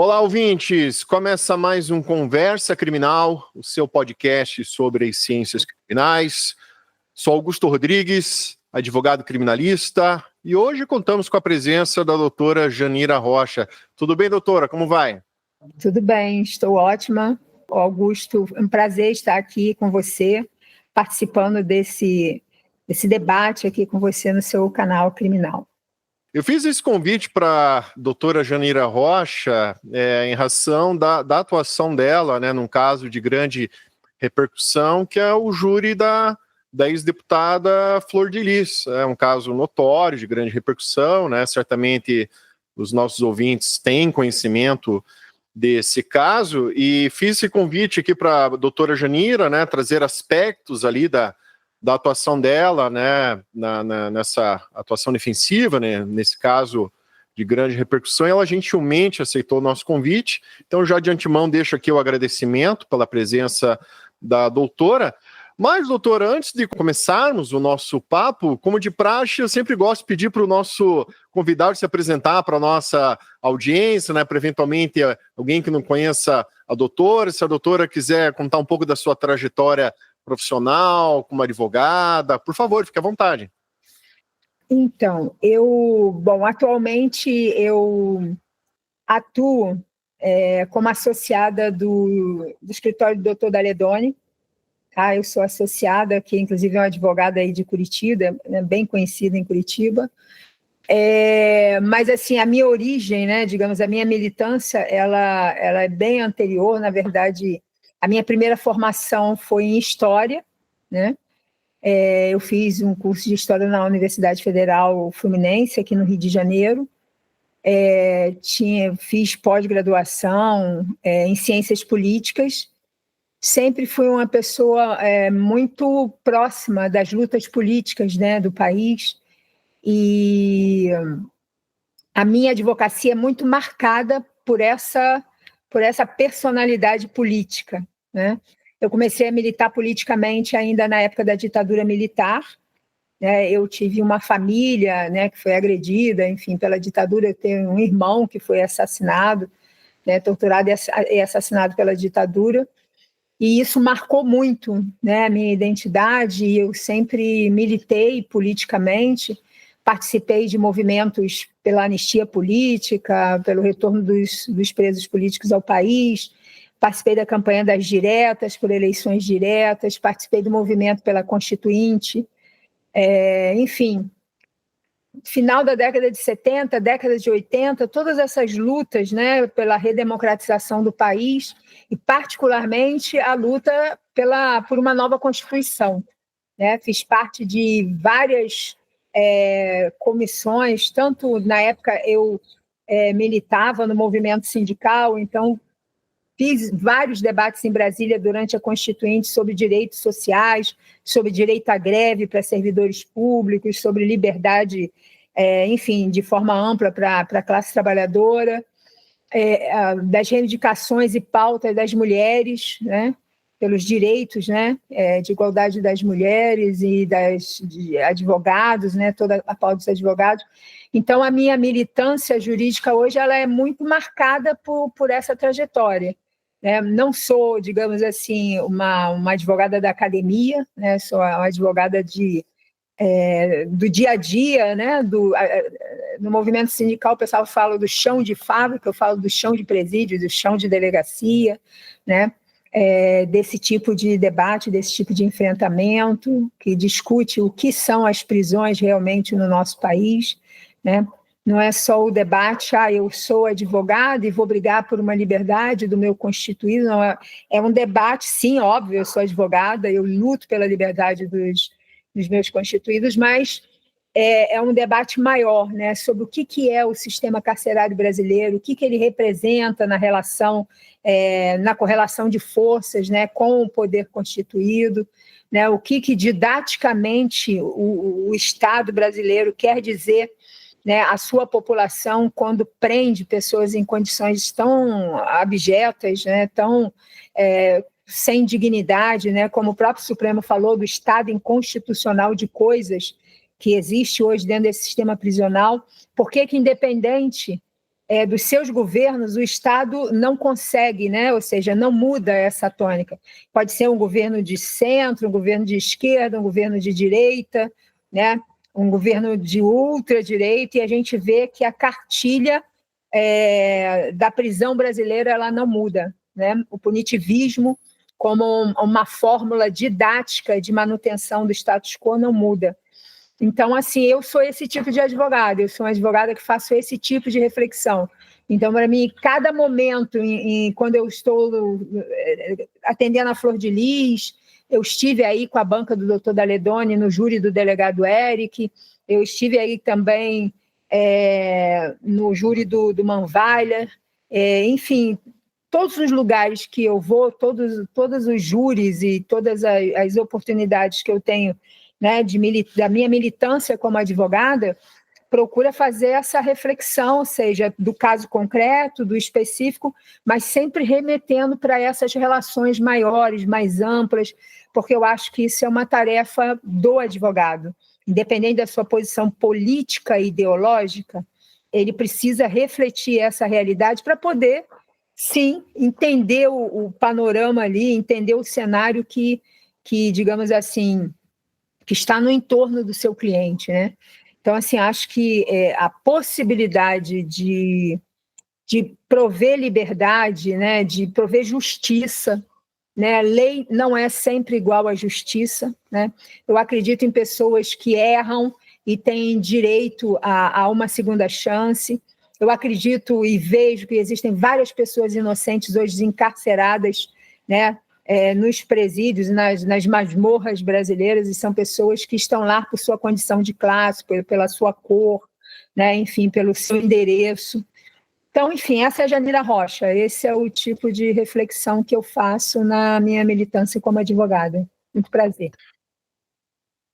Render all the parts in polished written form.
Olá, ouvintes! Começa mais um Conversa Criminal, o seu podcast sobre as ciências criminais. Sou Augusto Rodrigues, advogado criminalista, e hoje contamos com a presença da doutora Janira Rocha. Tudo bem, doutora? Como vai? Tudo bem, estou ótima. Augusto, é um prazer estar aqui com você, participando desse debate aqui com você no seu canal criminal. Eu fiz esse convite para a doutora Janira Rocha em razão da atuação dela, né, num caso de grande repercussão, que é o júri da ex-deputada Flor de Lis. É um caso notório, de grande repercussão, né? Certamente os nossos ouvintes têm conhecimento desse caso, e fiz esse convite aqui para a doutora Janira, né, trazer aspectos ali da atuação dela, né, nessa atuação defensiva, né, nesse caso de grande repercussão. Ela gentilmente aceitou o nosso convite, então já de antemão deixo aqui o agradecimento pela presença da doutora. Mas, doutora, antes de começarmos o nosso papo, como de praxe, eu sempre gosto de pedir para o nosso convidado se apresentar para a nossa audiência, né, para eventualmente alguém que não conheça a doutora, se a doutora quiser contar um pouco da sua trajetória profissional, como advogada, por favor, fique à vontade. Então, atualmente eu atuo como associada do escritório do Dr. Daledoni. Tá? Eu sou associada, que inclusive é uma advogada aí de Curitiba, né, bem conhecida em Curitiba. Mas, assim, a minha origem, né, digamos, a minha militância, ela é bem anterior. Na verdade, a minha primeira formação foi em História, né? Eu fiz um curso de História na Universidade Federal Fluminense, aqui no Rio de Janeiro. Fiz pós-graduação em Ciências Políticas. Sempre fui uma pessoa muito próxima das lutas políticas, né, do país, e a minha advocacia é muito marcada por essa personalidade política, né? Eu comecei a militar politicamente ainda na época da ditadura militar, né? Eu tive uma família, né, que foi agredida, enfim, pela ditadura. Eu tenho um irmão que foi assassinado, né, torturado e assassinado pela ditadura. E isso marcou muito, né, a minha identidade. Eu sempre militei politicamente, participei de movimentos pela anistia política, pelo retorno dos presos políticos ao país, participei da campanha das diretas, por eleições diretas, participei do movimento pela Constituinte, enfim. Final da década de 70, década de 80, todas essas lutas, né, pela redemocratização do país e, particularmente, a luta por uma nova Constituição, né? Fiz parte de várias comissões, tanto na época eu militava no movimento sindical, então fiz vários debates em Brasília durante a Constituinte sobre direitos sociais, sobre direito à greve para servidores públicos, sobre liberdade, enfim, de forma ampla para a classe trabalhadora, das reivindicações e pautas das mulheres, né, pelos direitos, né, de igualdade das mulheres e de advogados, né, toda a pauta dos advogados. Então, a minha militância jurídica hoje ela é muito marcada por essa trajetória. Não sou, digamos assim, uma advogada da academia, né? Sou uma advogada do dia a dia, né? No movimento sindical, o pessoal fala do chão de fábrica, eu falo do chão de presídio, do chão de delegacia, né? Desse tipo de debate, desse tipo de enfrentamento, que discute o que são as prisões realmente no nosso país, né? Não é só o debate, eu sou advogada e vou brigar por uma liberdade do meu constituído. Não é um debate, sim, óbvio, eu sou advogada, eu luto pela liberdade dos meus constituídos, mas é um debate maior, né, sobre o que é o sistema carcerário brasileiro, o que ele representa na relação, na correlação de forças, né, com o poder constituído, né, o que didaticamente o Estado brasileiro quer dizer, né, a sua população quando prende pessoas em condições tão abjetas, né, tão sem dignidade, né, como o próprio Supremo falou, do estado inconstitucional de coisas que existe hoje dentro desse sistema prisional. Por que independente dos seus governos, o Estado não consegue, né? Ou seja, não muda essa tônica. Pode ser um governo de centro, um governo de esquerda, um governo de direita, né? Um governo de ultradireita, e a gente vê que a cartilha da prisão brasileira ela não muda, né? O punitivismo, como uma fórmula didática de manutenção do status quo, não muda. Então, assim, eu sou esse tipo de advogada, eu sou uma advogada que faço esse tipo de reflexão. Então, para mim, cada momento, quando eu estou atendendo a Flor de Lis, eu estive aí com a banca do doutor Daledoni no júri do delegado Eric, eu estive aí também no júri do Manvalha, enfim, todos os lugares que eu vou, todos os júris e todas as oportunidades que eu tenho, né, da minha militância como advogada, procura fazer essa reflexão, ou seja, do caso concreto, do específico, mas sempre remetendo para essas relações maiores, mais amplas, porque eu acho que isso é uma tarefa do advogado. Independente da sua posição política e ideológica, ele precisa refletir essa realidade para poder, sim, entender o panorama ali, entender o cenário que digamos assim, que está no entorno do seu cliente, né? Então, assim, acho que a possibilidade de prover liberdade, né, de prover justiça, né? A lei não é sempre igual à justiça, né? Eu acredito em pessoas que erram e têm direito a uma segunda chance. Eu acredito e vejo que existem várias pessoas inocentes hoje encarceradas, né, nos presídios, nas masmorras brasileiras, e são pessoas que estão lá por sua condição de classe, pela sua cor, né, enfim, pelo seu endereço. Então, enfim, essa é a Janira Rocha, esse é o tipo de reflexão que eu faço na minha militância como advogada. Muito prazer.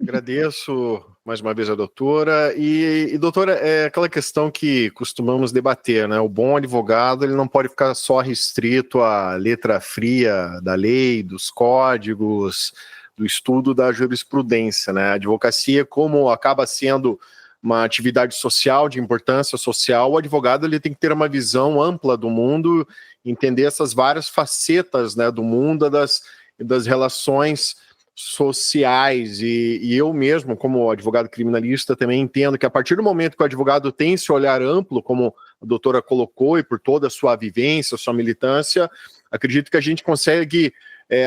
Agradeço mais uma vez a doutora. E doutora, é aquela questão que costumamos debater, né? O bom advogado ele não pode ficar só restrito à letra fria da lei, dos códigos, do estudo da jurisprudência, né? A advocacia, como acaba sendo uma atividade social, de importância social, o advogado ele tem que ter uma visão ampla do mundo, entender essas várias facetas, né, do mundo, das relações sociais, e eu mesmo, como advogado criminalista, também entendo que a partir do momento que o advogado tem esse olhar amplo, como a doutora colocou, e por toda a sua vivência, sua militância, acredito que a gente consegue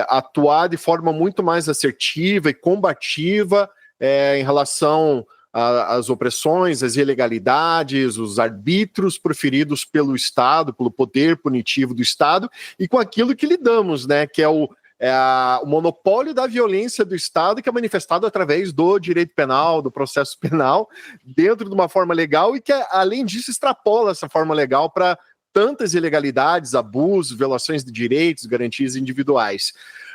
atuar de forma muito mais assertiva e combativa em relação às opressões, às ilegalidades, os arbítrios proferidos pelo Estado, pelo poder punitivo do Estado, e com aquilo que lidamos, né, que é o monopólio da violência do Estado, que é manifestado através do direito penal, do processo penal, dentro de uma forma legal, e que, além disso, extrapola essa forma legal para tantas ilegalidades, abusos, violações de direitos, garantias individuais.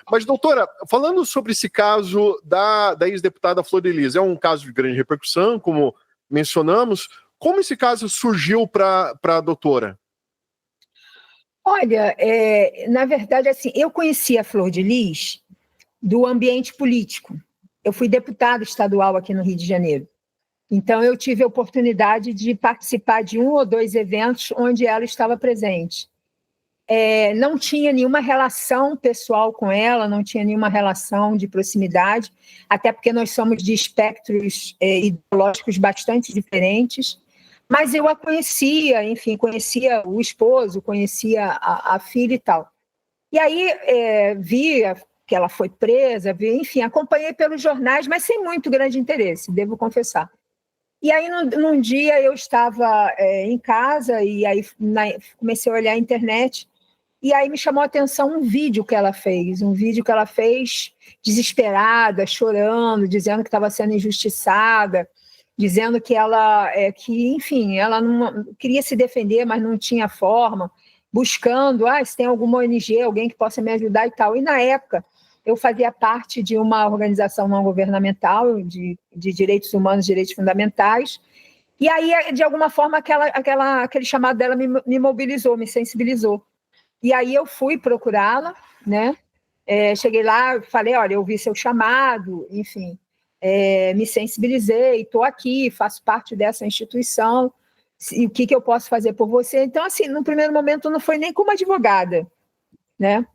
Mas, doutora, falando sobre esse caso da ex-deputada Flor de Lis, é um caso de grande repercussão, como mencionamos. Como esse caso surgiu para a doutora? Olha, na verdade, assim, eu conheci a Flor de Lis do ambiente político. Eu fui deputada estadual aqui no Rio de Janeiro. Então, eu tive a oportunidade de participar de 1 ou 2 eventos onde ela estava presente. Não tinha nenhuma relação pessoal com ela, não tinha nenhuma relação de proximidade, até porque nós somos de espectros ideológicos bastante diferentes, mas eu a conhecia, enfim, conhecia o esposo, conhecia a filha e tal. E aí vi que ela foi presa, enfim, acompanhei pelos jornais, mas sem muito grande interesse, devo confessar. E aí, num dia, eu estava em casa, e aí comecei a olhar a internet, e aí me chamou a atenção um vídeo que ela fez desesperada, chorando, dizendo que estava sendo injustiçada, dizendo que ela, enfim, ela não queria se defender, mas não tinha forma, buscando, se tem alguma ONG, alguém que possa me ajudar e tal. E na época, eu fazia parte de uma organização não governamental de direitos humanos, direitos fundamentais, e aí, de alguma forma, aquele chamado dela me mobilizou, me sensibilizou. E aí eu fui procurá-la, né? Cheguei lá, falei, olha, eu vi seu chamado, enfim, me sensibilizei, estou aqui, faço parte dessa instituição, E o que eu posso fazer por você? Então, assim, no primeiro momento não foi nem como advogada, né?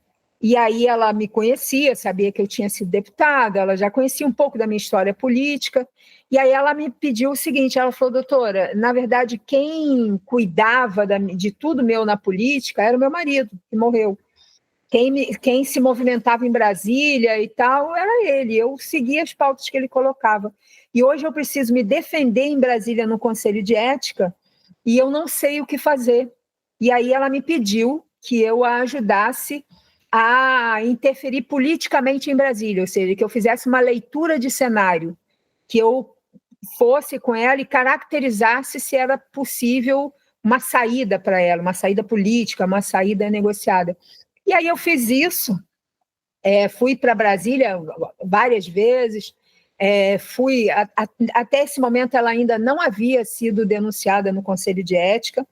E aí ela me conhecia, sabia que eu tinha sido deputada, ela já conhecia um pouco da minha história política, e aí ela me pediu o seguinte, ela falou, doutora, na verdade, quem cuidava de tudo meu na política era o meu marido, que morreu. Quem se movimentava em Brasília e tal era ele, eu seguia as pautas que ele colocava. E hoje eu preciso me defender em Brasília no Conselho de Ética, e eu não sei o que fazer. E aí ela me pediu que eu a ajudasse a interferir politicamente em Brasília, ou seja, que eu fizesse uma leitura de cenário, que eu fosse com ela e caracterizasse se era possível uma saída para ela, uma saída política, uma saída negociada. E aí eu fiz isso, fui para Brasília várias vezes, até esse momento ela ainda não havia sido denunciada no Conselho de Ética,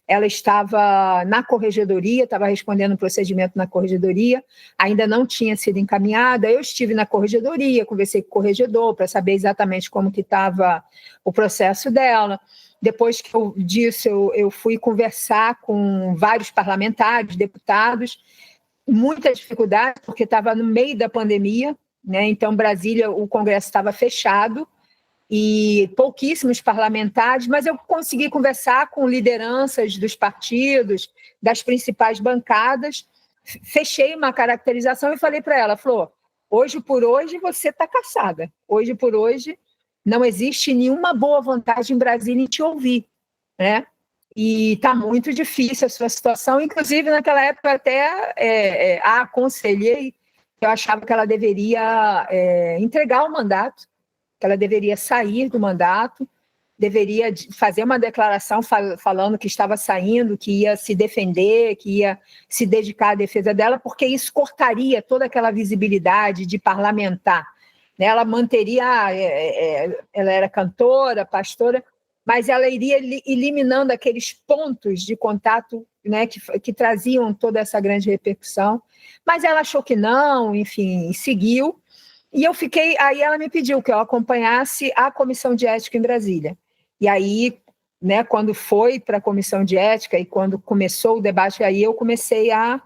ela estava na corregedoria, estava respondendo um procedimento na corregedoria, ainda não tinha sido encaminhada, eu estive na corregedoria, conversei com o corregedor para saber exatamente como que estava o processo dela. Depois disso, eu fui conversar com vários parlamentares, deputados, muita dificuldade, porque estava no meio da pandemia, né? Então, Brasília, o Congresso estava fechado, e pouquíssimos parlamentares, mas eu consegui conversar com lideranças dos partidos, das principais bancadas, fechei uma caracterização e falei para ela, Flor, hoje por hoje você está caçada, hoje por hoje não existe nenhuma boa vantagem em Brasília em te ouvir, né? E está muito difícil a sua situação, inclusive naquela época até a aconselhei, eu achava que ela deveria entregar o mandato, que ela deveria sair do mandato, deveria fazer uma declaração falando que estava saindo, que ia se defender, que ia se dedicar à defesa dela, porque isso cortaria toda aquela visibilidade de parlamentar. Ela manteria, ela era cantora, pastora, mas ela iria eliminando aqueles pontos de contato, né, que traziam toda essa grande repercussão. Mas ela achou que não, enfim, seguiu. E eu fiquei, aí ela me pediu que eu acompanhasse a Comissão de Ética em Brasília. E aí, né, quando foi para a Comissão de Ética e quando começou o debate, aí eu comecei a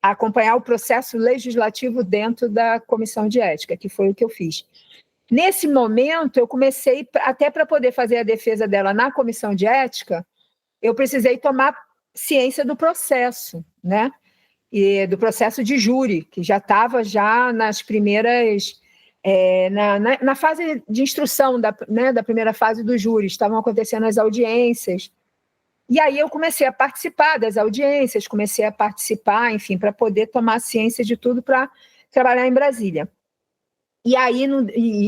acompanhar o processo legislativo dentro da Comissão de Ética, que foi o que eu fiz. Nesse momento, eu comecei, até para poder fazer a defesa dela na Comissão de Ética, eu precisei tomar ciência do processo, né? E do processo de júri, que já estava nas primeiras... na fase de instrução da primeira fase do júri, estavam acontecendo as audiências, e aí eu comecei a participar das audiências, comecei a participar, enfim, para poder tomar ciência de tudo para trabalhar em Brasília. E aí,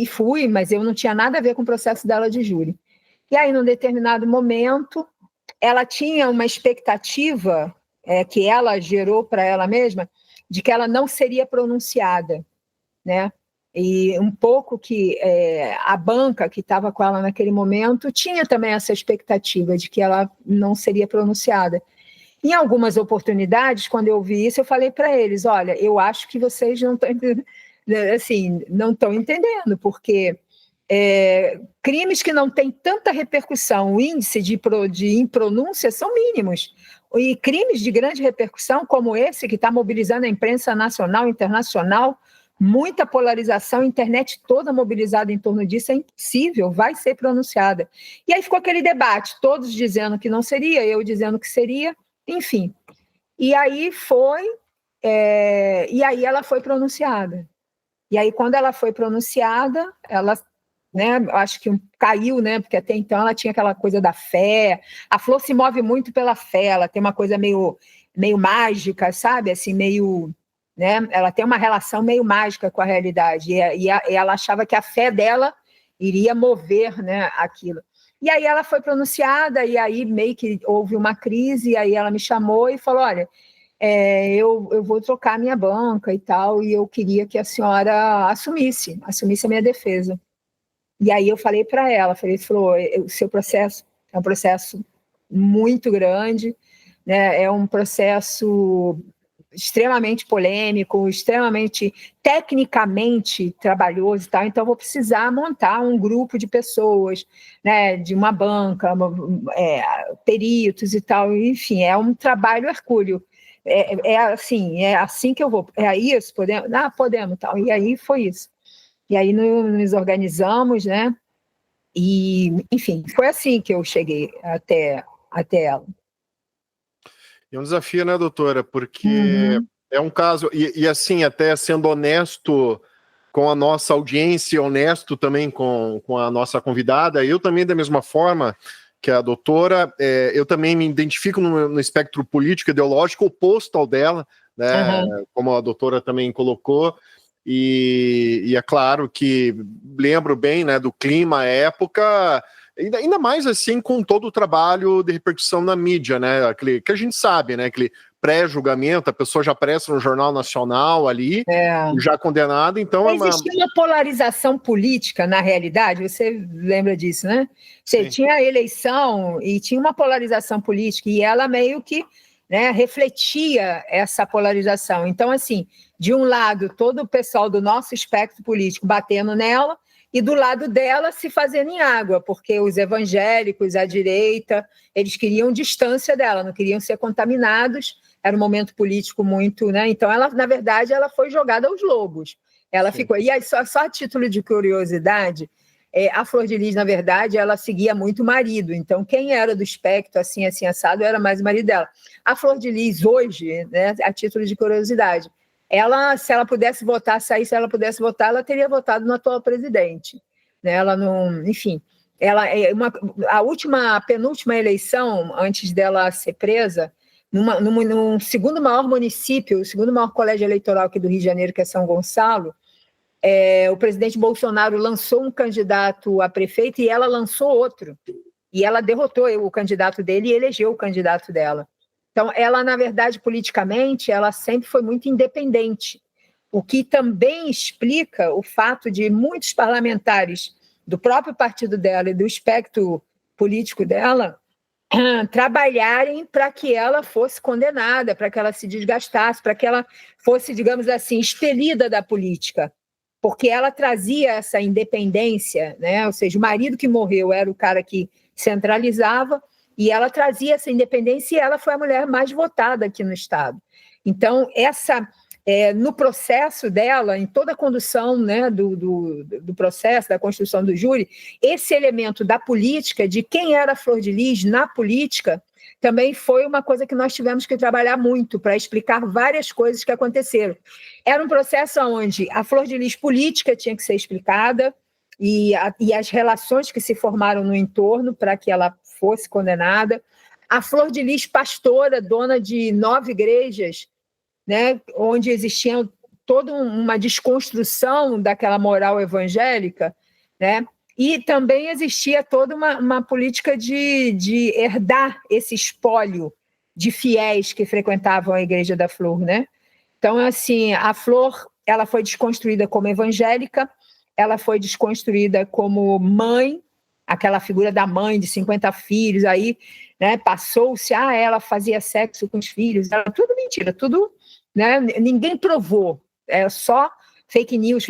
fui, mas eu não tinha nada a ver com o processo dela de júri. E aí, num determinado momento, ela tinha uma expectativa que ela gerou para ela mesma, de que ela não seria pronunciada, né? E um pouco que a banca que estava com ela naquele momento tinha também essa expectativa de que ela não seria pronunciada. Em algumas oportunidades, quando eu vi isso, eu falei para eles, olha, eu acho que vocês não estão entendendo, assim, não estão entendendo, porque crimes que não têm tanta repercussão, o índice de impronúncia são mínimos. E crimes de grande repercussão, como esse, que está mobilizando a imprensa nacional e internacional, muita polarização, a internet toda mobilizada em torno disso, é impossível, vai ser pronunciada. E aí ficou aquele debate, todos dizendo que não seria, eu dizendo que seria, enfim. E aí e aí ela foi pronunciada. E aí, quando ela foi pronunciada, ela, né, acho que caiu, né, porque até então ela tinha aquela coisa da fé. A Flor se move muito pela fé, ela tem uma coisa meio mágica, sabe? Assim, meio, né? Ela tem uma relação meio mágica com a realidade. E ela achava que a fé dela iria mover, né, aquilo. E aí ela foi pronunciada, e aí meio que houve uma crise, e aí ela me chamou e falou, olha, eu vou trocar a minha banca e tal, e eu queria que a senhora assumisse a minha defesa. E aí eu falei para ela, falou, o seu processo é um processo muito grande, né? É um processo extremamente polêmico, extremamente tecnicamente trabalhoso e tal, então vou precisar montar um grupo de pessoas, né, de uma banca, peritos e tal, enfim, é um trabalho hercúleo. É assim que eu vou. É isso? Podemos? Podemos, tal. E aí foi isso. E aí nos organizamos, né? E, enfim, foi assim que eu cheguei até ela. É um desafio, né, doutora? Porque é um caso, e assim, até sendo honesto com a nossa audiência, honesto também com a nossa convidada, eu também, da mesma forma que a doutora, eu também me identifico no espectro político ideológico oposto ao dela, né, como a doutora também colocou, e é claro que lembro bem, né, do clima, à época, ainda mais assim com todo o trabalho de repercussão na mídia, né, aquele que a gente sabe, né, aquele pré-julgamento, a pessoa já aparece no Jornal Nacional ali, já condenada, então existia uma polarização política na realidade, você lembra disso, né? Você tinha a eleição e tinha uma polarização política, e ela meio que, né, refletia essa polarização. Então, assim, de um lado, todo o pessoal do nosso espectro político batendo nela, e do lado dela se fazendo em água, porque os evangélicos, a direita, eles queriam distância dela, não queriam ser contaminados. Era um momento político muito, né? Então, ela, na verdade, ela foi jogada aos lobos. Ela ficou. E aí, só a título de curiosidade, a Flor de Lis, na verdade, ela seguia muito o marido. Então, quem era do espectro, assim, assado, era mais o marido dela. A Flor de Lis, hoje, né, a título de curiosidade, ela, se ela pudesse votar, se ela pudesse votar, ela teria votado no atual presidente. Né? Ela não. Enfim. A penúltima eleição, antes dela ser presa, num segundo maior município, o segundo maior colégio eleitoral aqui do Rio de Janeiro, que é São Gonçalo, o presidente Bolsonaro lançou um candidato a prefeito e ela lançou outro. E ela derrotou o candidato dele e elegeu o candidato dela. Então, ela, na verdade, politicamente, ela sempre foi muito independente, o que também explica o fato de muitos parlamentares do próprio partido dela e do espectro político dela trabalharem para que ela fosse condenada, para que ela se desgastasse, para que ela fosse, digamos assim, expelida da política, porque ela trazia essa independência, né? Ou seja, o marido que morreu era o cara que centralizava, e ela trazia essa independência, e ela foi a mulher mais votada aqui no Estado. Então, no processo dela, em toda a condução, né, do processo, da construção do júri, esse elemento da política, de quem era a Flor de Lis na política, também foi uma coisa que nós tivemos que trabalhar muito para explicar várias coisas que aconteceram. Era um processo onde a Flor de Lis política tinha que ser explicada, e as relações que se formaram no entorno para que ela fosse condenada. A Flor de Lis pastora, dona de 9 igrejas, né, onde existia toda uma desconstrução daquela moral evangélica, né, e também existia toda uma política de herdar esse espólio de fiéis que frequentavam a Igreja da Flor, né? Então, assim, a Flor, ela foi desconstruída como evangélica, ela foi desconstruída como mãe, aquela figura da mãe de 50 filhos, aí, né, passou-se, ela fazia sexo com os filhos, era tudo mentira, tudo, né, ninguém provou, é só fake news,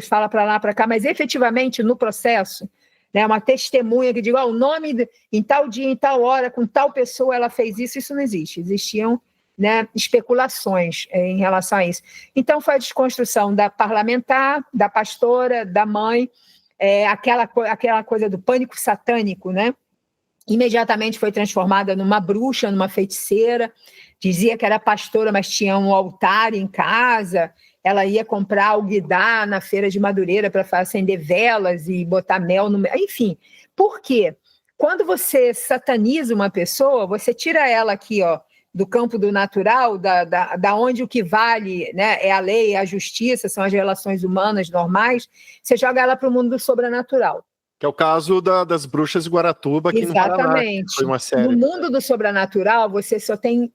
fala para lá, para cá, mas efetivamente no processo, né, uma testemunha que diga, o nome em tal dia, em tal hora, com tal pessoa ela fez isso não existe, existiam, né, especulações em relação a isso. Então foi a desconstrução da parlamentar, da pastora, da mãe, aquela coisa do pânico satânico, né? Imediatamente foi transformada numa bruxa, numa feiticeira, dizia que era pastora, mas tinha um altar em casa, ela ia comprar alguidar na feira de Madureira para acender velas e botar mel no... Enfim, por quê? Quando você sataniza uma pessoa, você tira ela aqui, ó, do campo do natural, da onde o que vale, né, é a lei, é a justiça, são as relações humanas normais, você joga ela para o mundo do sobrenatural. Que é o caso das bruxas de Guaratuba aqui no Paraná. Exatamente. Foi uma série. No mundo do sobrenatural, você tem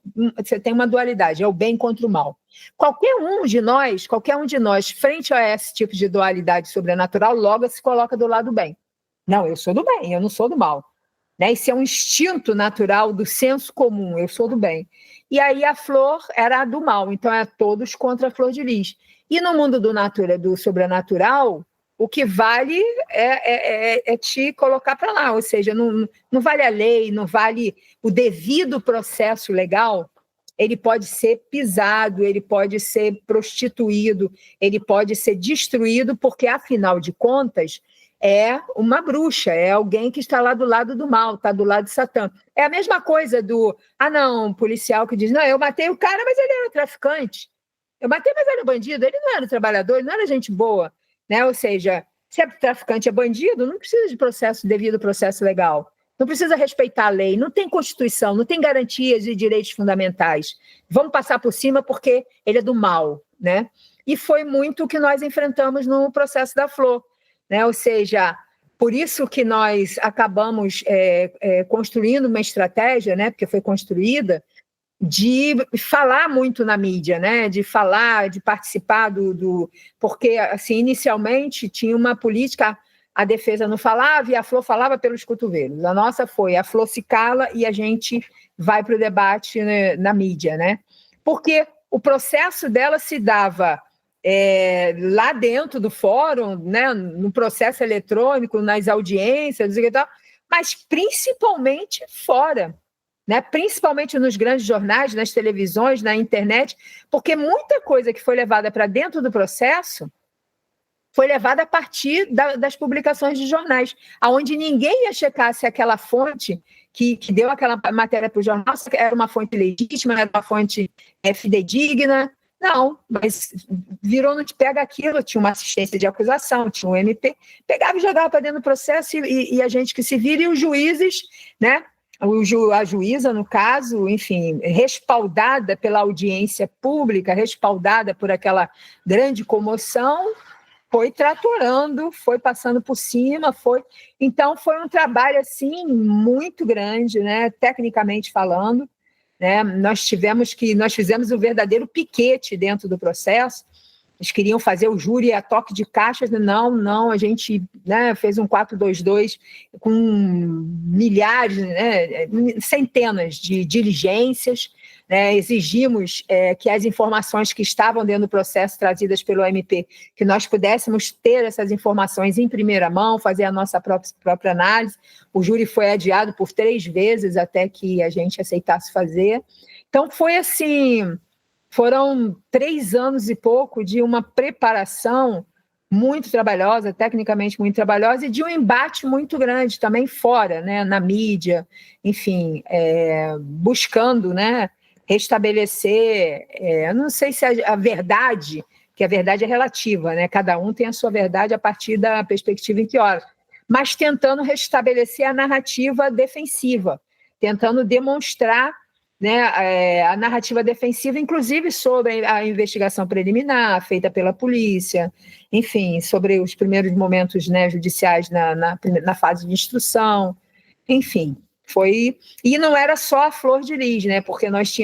uma dualidade, é o bem contra o mal. Qualquer um de nós, frente a esse tipo de dualidade sobrenatural, logo se coloca do lado do bem. Não, eu sou do bem, eu não sou do mal. né? Isso é um instinto natural do senso comum, eu sou do bem. E aí a Flor era a do mal, então é todos contra a Flor de Lis. E no mundo do sobrenatural, o que vale é te colocar para lá, ou seja, não vale a lei, não vale o devido processo legal. Ele pode ser pisado, ele pode ser prostituído, ele pode ser destruído, porque, afinal de contas, é uma bruxa, é alguém que está lá do lado do mal, está do lado de Satã. É a mesma coisa do, um policial que diz, não, eu matei o cara, mas ele era traficante. Eu matei, mas era bandido, ele não era trabalhador, ele não era gente boa, né? Ou seja, se é traficante é bandido, não precisa de devido processo legal. Não precisa respeitar a lei, não tem Constituição, não tem garantias de direitos fundamentais. Vamos passar por cima porque ele é do mal, né? E foi muito o que nós enfrentamos no processo da Flor, né? Ou seja, por isso que nós acabamos construindo uma estratégia, né? Porque foi construída, de falar muito na mídia, né? De falar, de participar porque, assim, inicialmente tinha uma política. A defesa não falava e a Flor falava pelos cotovelos. A nossa foi, a Flor se cala e a gente vai para o debate, né, na mídia, né? Porque o processo dela se dava lá dentro do fórum, né, no processo eletrônico, nas audiências, e tal, mas principalmente fora, né? Principalmente nos grandes jornais, nas televisões, na internet, porque muita coisa que foi levada para dentro do processo foi levada a partir das publicações de jornais, onde ninguém ia checar se aquela fonte que deu aquela matéria para o jornal era uma fonte legítima, era uma fonte fidedigna. Não, mas virou, não te pega aquilo, tinha uma assistência de acusação, tinha um MP, pegava e jogava para dentro do processo e a gente que se vira, e os juízes, né? A juíza, no caso, enfim, respaldada pela audiência pública, respaldada por aquela grande comoção, foi tratorando, foi passando por cima, Então, foi um trabalho, assim, muito grande, né, tecnicamente falando, né? Nós fizemos um verdadeiro piquete dentro do processo. Eles queriam fazer o júri a toque de caixas, não, a gente, né, fez um 422 com milhares, né, centenas de diligências, né, exigimos que as informações que estavam dentro do processo trazidas pelo MP, que nós pudéssemos ter essas informações em primeira mão, fazer a nossa própria análise. O júri foi adiado por 3 vezes até que a gente aceitasse fazer. Então, foi assim... Foram 3 anos e pouco de uma preparação muito trabalhosa, tecnicamente muito trabalhosa, e de um embate muito grande também fora, né, na mídia, enfim, buscando, né, restabelecer, não sei se a verdade, que a verdade é relativa, né, cada um tem a sua verdade a partir da perspectiva em que olha, mas tentando restabelecer a narrativa defensiva, tentando demonstrar, né, a narrativa defensiva, inclusive sobre a investigação preliminar feita pela polícia, enfim, sobre os primeiros momentos, né, judiciais na fase de instrução, enfim, foi... E não era só a Flor de Lis, né, porque nós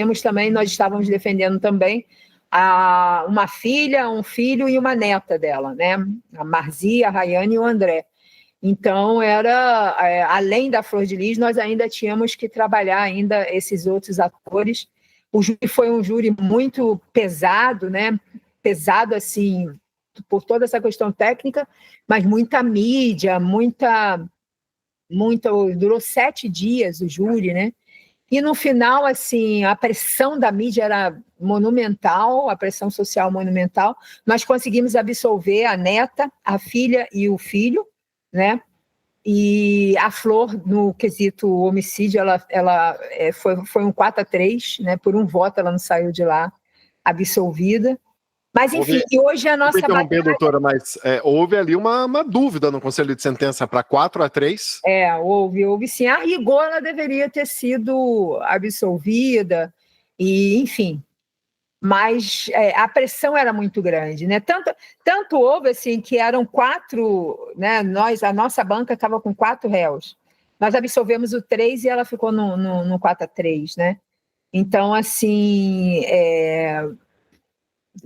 estávamos defendendo também uma filha, um filho e uma neta dela, né, a Marzia, a Rayane e o André. Então, além da Flor de Lis, nós ainda tínhamos que trabalhar ainda esses outros atores. O júri foi um júri muito pesado, né? Pesado, assim, por toda essa questão técnica, mas muita mídia, durou 7 dias o júri, né? E no final, assim, a pressão da mídia era monumental, a pressão social monumental. Nós conseguimos absolver a neta, a filha e o filho, né? E a Flor, no quesito homicídio, ela foi um 4-3, né? Por um voto ela não saiu de lá absolvida. Mas, enfim, e hoje a nossa batalha... doutora, mas houve ali uma dúvida no Conselho de Sentença para 4-3? Houve sim. A rigor, ela deveria ter sido absolvida, e, enfim... Mas a pressão era muito grande, né? Tanto houve assim que eram 4, né? A nossa banca estava com 4 réus. Nós absolvemos o 3 e ela ficou no 4-3, né? Então, assim,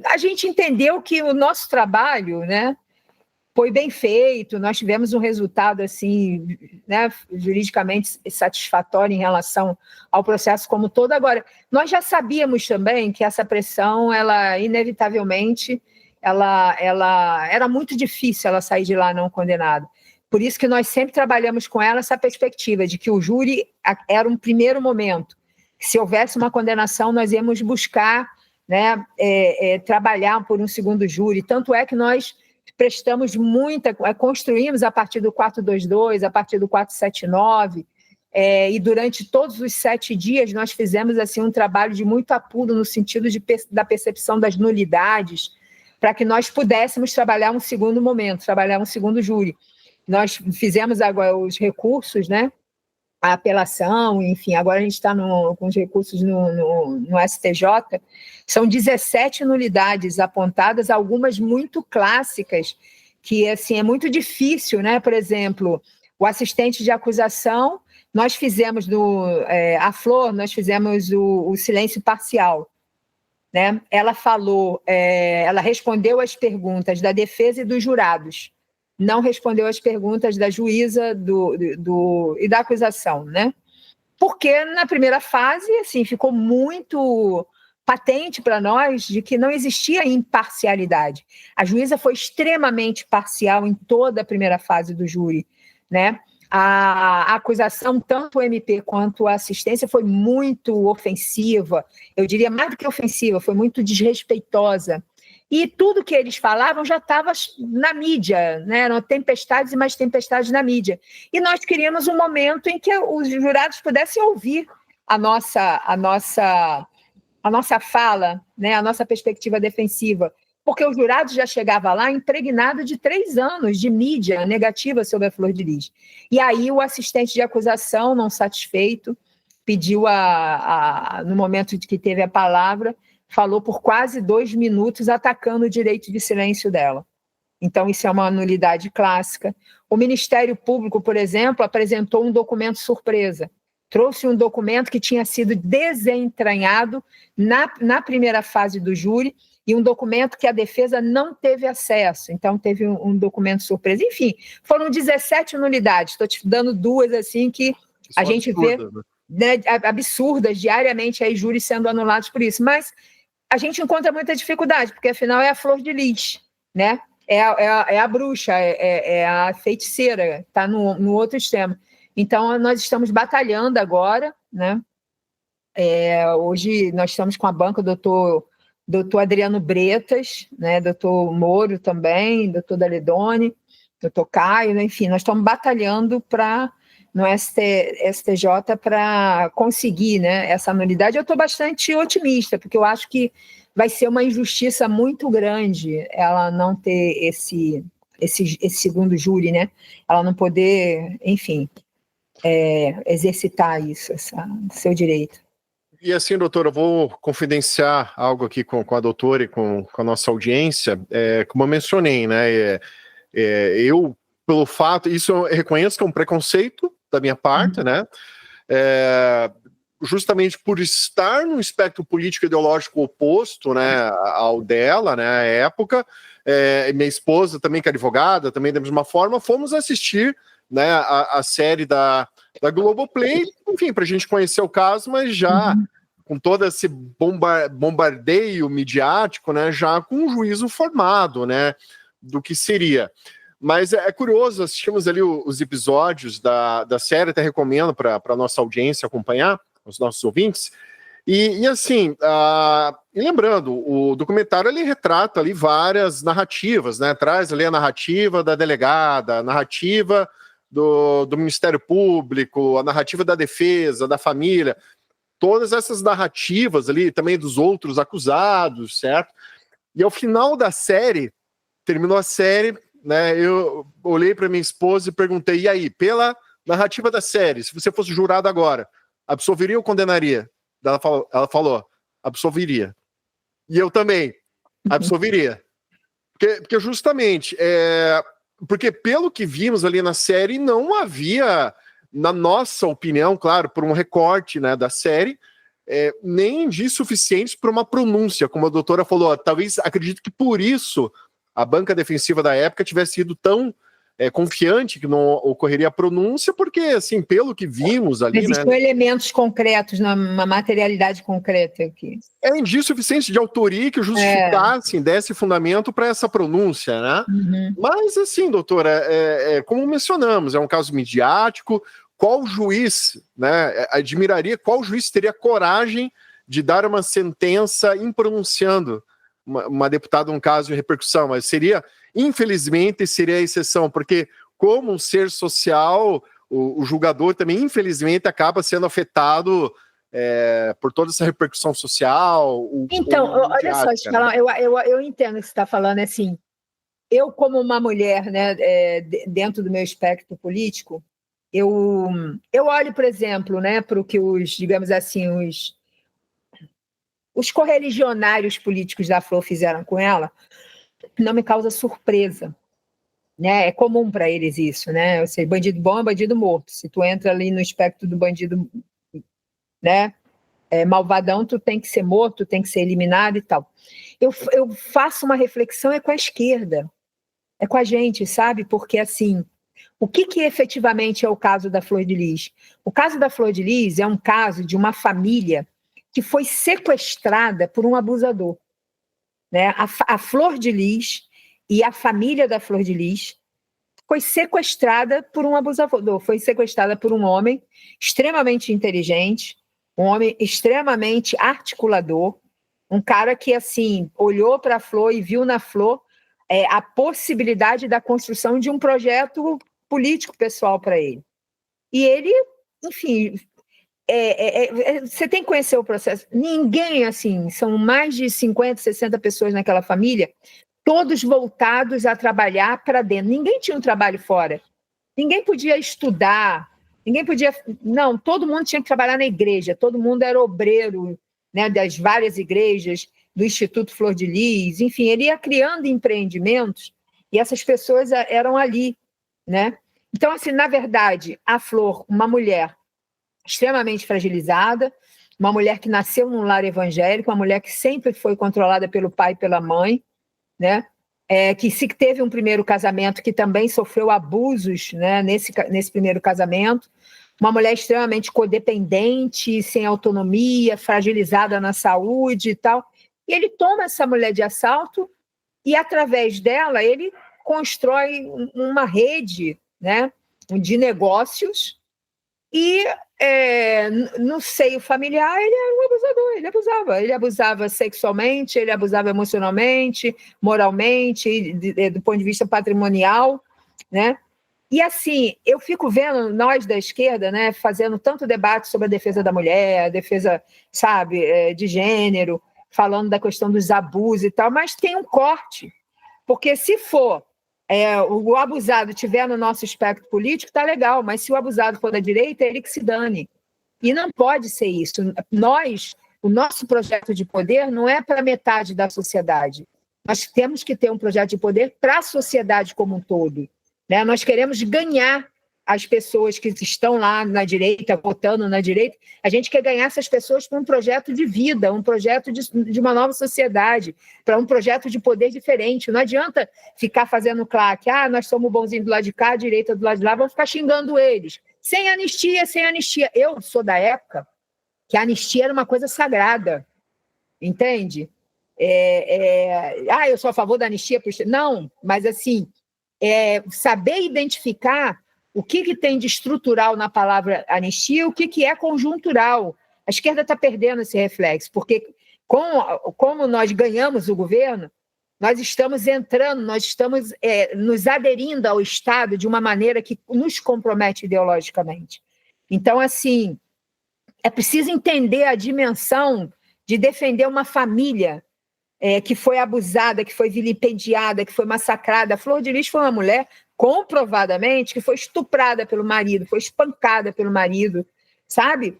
a gente entendeu que o nosso trabalho, né? foi bem feito, nós tivemos um resultado assim, né, juridicamente satisfatório em relação ao processo como todo. Agora, nós já sabíamos também que essa pressão, ela inevitavelmente, ela era muito difícil ela sair de lá não condenada. Por isso que nós sempre trabalhamos com ela essa perspectiva de que o júri era um primeiro momento. Se houvesse uma condenação, nós íamos buscar, né, trabalhar por um segundo júri. Tanto é que nós construímos a partir do 422, a partir do 479, e durante todos os 7 dias nós fizemos assim um trabalho de muito apuro no sentido da percepção das nulidades, para que nós pudéssemos trabalhar um segundo momento, trabalhar um segundo júri. Nós fizemos agora os recursos, né? A apelação, enfim, agora a gente está com os recursos no STJ, são 17 nulidades apontadas, algumas muito clássicas, que assim, é muito difícil, né? Por exemplo, o assistente de acusação, nós fizemos a Flor, nós fizemos o silêncio parcial, né? Ela falou, ela respondeu às perguntas da defesa e dos jurados, não respondeu às perguntas da juíza e da acusação, né? Porque na primeira fase, assim, ficou muito patente para nós de que não existia imparcialidade. A juíza foi extremamente parcial em toda a primeira fase do júri, né? A acusação, tanto o MP quanto a assistência, foi muito ofensiva, eu diria mais do que ofensiva, foi muito desrespeitosa. E tudo que eles falavam já estava na mídia, né? Eram tempestades e mais tempestades na mídia. E nós queríamos um momento em que os jurados pudessem ouvir a nossa fala, né? A nossa perspectiva defensiva. Porque o jurado já chegava lá impregnado de 3 anos de mídia negativa sobre a Flor de Lis. E aí o assistente de acusação, não satisfeito, pediu, no momento de que teve a palavra, falou por quase 2 minutos atacando o direito de silêncio dela. Então, isso é uma nulidade clássica. O Ministério Público, por exemplo, apresentou um documento surpresa. Trouxe um documento que tinha sido desentranhado na primeira fase do júri e um documento que a defesa não teve acesso. Então, teve um documento surpresa. Enfim, foram 17 nulidades. Estou te dando 2 assim que a gente vê, né, absurdas diariamente aí júris sendo anulados por isso. Mas a gente encontra muita dificuldade, porque afinal é a Flor de Lis, né? É a bruxa, é a feiticeira, está no outro extremo. Então, nós estamos batalhando agora, né? Hoje nós estamos com a banca doutor Adriano Bretas, né? Doutor Moro também, doutor Daledoni, doutor Caio, né? Enfim, nós estamos batalhando no STJ para conseguir, né, essa nulidade. Eu estou bastante otimista, porque eu acho que vai ser uma injustiça muito grande ela não ter esse segundo júri, né? Ela não poder, enfim, exercitar isso, seu direito. E assim, doutora, eu vou confidenciar algo aqui com a doutora e com a nossa audiência. Como eu mencionei, né? Eu, pelo fato, isso eu reconheço que é um preconceito da minha parte, né? Justamente por estar num espectro político ideológico oposto, né, ao dela, né, à época, minha esposa também, que é advogada, também da mesma forma, fomos assistir, né, a série da Globoplay, enfim, para a gente conhecer o caso, mas já com todo esse bombardeio midiático, né, já com um juízo formado, né, do que seria. Mas é curioso, assistimos ali os episódios da série, até recomendo para a nossa audiência acompanhar, os nossos ouvintes, e assim, e lembrando, o documentário ele retrata ali várias narrativas, né, traz ali a narrativa da delegada, a narrativa do Ministério Público, a narrativa da defesa, da família, todas essas narrativas ali, também dos outros acusados, certo? E ao final da série, terminou a série, né, eu olhei para minha esposa e perguntei, e aí, pela narrativa da série, se você fosse jurado agora, absolveria ou condenaria? Ela falou, absolveria. E eu também, absolveria. Porque justamente, porque pelo que vimos ali na série, não havia, na nossa opinião, claro, por um recorte, né, da série, nem indícios suficientes para uma pronúncia, como a doutora falou, talvez, acredito que por isso a banca defensiva da época tivesse sido tão confiante que não ocorreria a pronúncia, porque, assim, pelo que vimos ali... Existiam elementos concretos, uma materialidade concreta aqui. É indício suficiente de autoria que justificasse, desse fundamento para essa pronúncia, né? Uhum. Mas, assim, doutora, como mencionamos, é um caso midiático. Qual juiz, né, admiraria, qual juiz teria coragem de dar uma sentença impronunciando uma deputada num caso de repercussão? Mas infelizmente, seria a exceção, porque como um ser social, o julgador também, infelizmente, acaba sendo afetado por toda essa repercussão social. Então, olha só, deixa eu falar, eu entendo o que você está falando, assim, eu como uma mulher, né, dentro do meu espectro político, eu olho, por exemplo, né, para o que digamos assim, os correligionários políticos da Flor fizeram com ela, não me causa surpresa, né? É comum para eles isso, né? Ou seja, bandido bom é bandido morto. Se tu entra ali no espectro do bandido, né, malvadão, tu tem que ser morto, tem que ser eliminado e tal. Eu faço uma reflexão com a esquerda, com a gente, sabe? Porque, assim, o que efetivamente é o caso da Flor de Lis? O caso da Flor de Lis é um caso de uma família que foi sequestrada por um abusador. Né? A Flor de Lis e a família da Flor de Lis foi sequestrada por um abusador, foi sequestrada por um homem extremamente inteligente, um homem extremamente articulador, um cara que, assim, olhou para a Flor e viu na Flor a possibilidade da construção de um projeto político pessoal para ele. E ele, enfim... você tem que conhecer o processo. Ninguém, assim, são mais de 50, 60 pessoas naquela família, todos voltados a trabalhar para dentro. Ninguém tinha um trabalho fora. Ninguém podia estudar, ninguém podia... Não, todo mundo tinha que trabalhar na igreja, todo mundo era obreiro, né, das várias igrejas, do Instituto Flor de Lis, enfim, ele ia criando empreendimentos e essas pessoas eram ali, né? Então, assim, na verdade, a Flor, uma mulher extremamente fragilizada, uma mulher que nasceu num lar evangélico, uma mulher que sempre foi controlada pelo pai e pela mãe, né? Que se teve um primeiro casamento que também sofreu abusos, né, nesse primeiro casamento, uma mulher extremamente codependente, sem autonomia, fragilizada na saúde e tal, e ele toma essa mulher de assalto e, através dela, ele constrói uma rede, né, de negócios. E no seio familiar ele era um abusador, ele abusava sexualmente, ele abusava emocionalmente, moralmente, do ponto de vista patrimonial, né? E, assim, eu fico vendo nós da esquerda, né, fazendo tanto debate sobre a defesa da mulher, a defesa, sabe, de gênero, falando da questão dos abusos e tal, mas tem um corte, porque se for o abusado estiver no nosso espectro político, tá legal, mas se o abusado for da direita, é ele que se dane. E não pode ser isso. O nosso projeto de poder não é para metade da sociedade. Nós temos que ter um projeto de poder para a sociedade como um todo. Né? Nós queremos ganhar as pessoas que estão lá na direita, votando na direita, a gente quer ganhar essas pessoas para um projeto de vida, um projeto de uma nova sociedade, para um projeto de poder diferente. Não adianta ficar fazendo claque, nós somos bonzinhos do lado de cá, a direita do lado de lá, vamos ficar xingando eles. Sem anistia, sem anistia. Eu sou da época que a anistia era uma coisa sagrada, entende? Eu sou a favor da anistia. Não, mas assim, saber identificar o que tem de estrutural na palavra anistia, o que é conjuntural. A esquerda está perdendo esse reflexo, porque como nós ganhamos o governo, nós estamos entrando, nós estamos nos aderindo ao Estado de uma maneira que nos compromete ideologicamente. Então, assim, é preciso entender a dimensão de defender uma família que foi abusada, que foi vilipendiada, que foi massacrada. A Flor de Lis foi uma mulher, comprovadamente, que foi estuprada pelo marido, foi espancada pelo marido, sabe?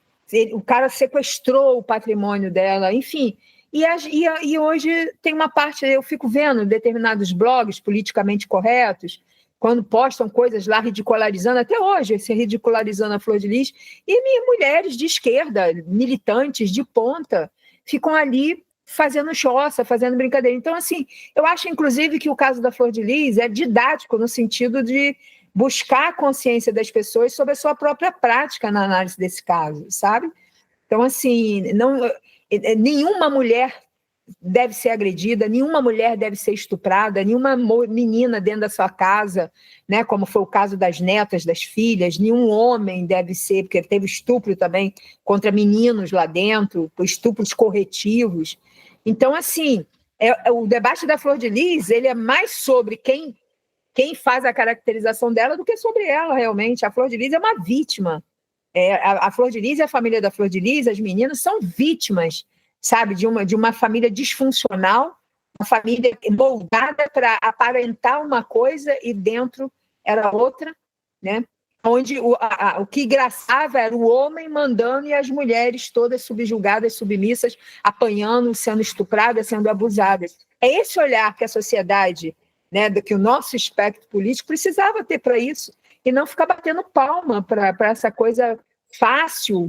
O cara sequestrou o patrimônio dela, enfim. E hoje tem uma parte, eu fico vendo determinados blogs politicamente corretos, quando postam coisas lá ridicularizando, até hoje, se ridicularizando a Flor de Lis, e mulheres de esquerda, militantes de ponta, ficam ali fazendo choça, fazendo brincadeira. Então, assim, eu acho, inclusive, que o caso da Flor de Lis é didático no sentido de buscar a consciência das pessoas sobre a sua própria prática na análise desse caso, sabe? Então, assim, nenhuma mulher deve ser agredida, nenhuma mulher deve ser estuprada, nenhuma menina dentro da sua casa, né, como foi o caso das netas, das filhas, nenhum homem deve ser, porque teve estupro também contra meninos lá dentro, estupros corretivos. Então, assim, o debate da Flor de Lis, ele é mais sobre quem faz a caracterização dela do que sobre ela, realmente. A Flor de Lis é uma vítima. A Flor de Lis e a família da Flor de Lis, as meninas, são vítimas, sabe, de uma família disfuncional, uma família moldada para aparentar uma coisa e dentro era outra, né? Onde o que engraçava era o homem mandando e as mulheres todas subjugadas, submissas, apanhando, sendo estupradas, sendo abusadas. É esse olhar que a sociedade, né, que o nosso espectro político precisava ter para isso, e não ficar batendo palma para essa coisa fácil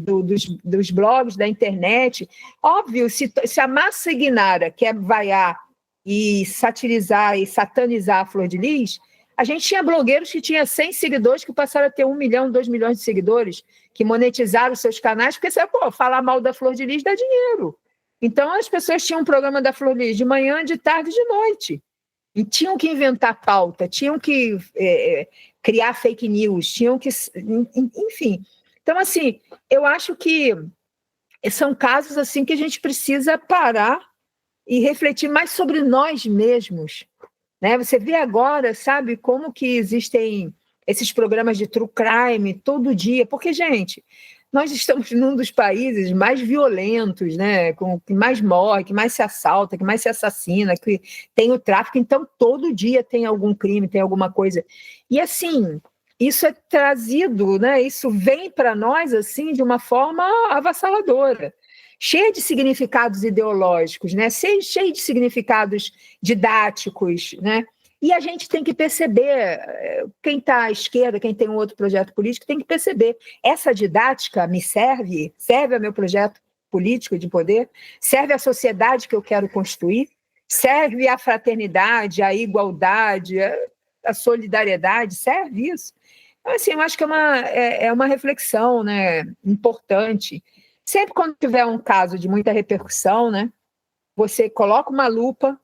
dos blogs, da internet. Óbvio, se a massa ignara quer vaiar e satirizar e satanizar a Flor de Lis, a gente tinha blogueiros que tinham 100 seguidores que passaram a ter 1 milhão, 2 milhões de seguidores, que monetizaram seus canais, porque falar mal da Flor de Lis dá dinheiro. Então, as pessoas tinham um programa da Flor de Lis de manhã, de tarde e de noite. E tinham que inventar pauta, tinham que criar fake news, tinham que... Enfim. Então, assim, eu acho que são casos assim que a gente precisa parar e refletir mais sobre nós mesmos, né? Você vê agora, sabe, como que existem esses programas de true crime todo dia, porque, gente, nós estamos num dos países mais violentos, né? Que mais morre, que mais se assalta, que mais se assassina, que tem o tráfico, então todo dia tem algum crime, tem alguma coisa. E assim, isso é trazido, né? Isso vem para nós assim de uma forma avassaladora, cheia de significados ideológicos, né? Cheia de significados didáticos, né? E a gente tem que perceber, quem está à esquerda, quem tem um outro projeto político, tem que perceber, essa didática me serve ao meu projeto político de poder, serve à sociedade que eu quero construir, serve à fraternidade, à igualdade, à solidariedade, serve isso. Então, assim, eu acho que é uma reflexão, né, importante. Sempre quando tiver um caso de muita repercussão, né, você coloca uma lupa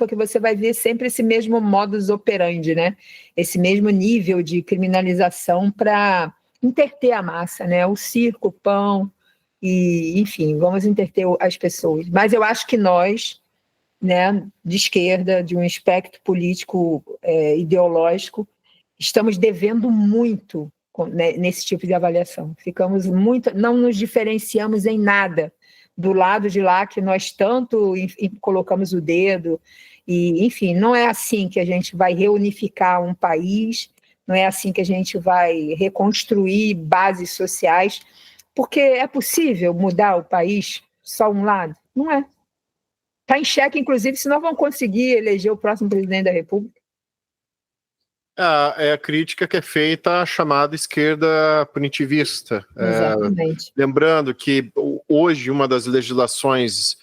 que você vai ver sempre esse mesmo modus operandi, né? Esse mesmo nível de criminalização para interter a massa, né? O circo, o pão, e, enfim, vamos interter as pessoas. Mas eu acho que nós, né, de esquerda, de um espectro político ideológico, estamos devendo muito, né, nesse tipo de avaliação. Não nos diferenciamos em nada do lado de lá que nós tanto colocamos o dedo, e, enfim, não é assim que a gente vai reunificar um país, não é assim que a gente vai reconstruir bases sociais, porque é possível mudar o país só um lado? Não é. Está em xeque, inclusive, se nós vamos conseguir eleger o próximo presidente da República. É a crítica que é feita à chamada esquerda punitivista. Exatamente. Lembrando que hoje uma das legislações,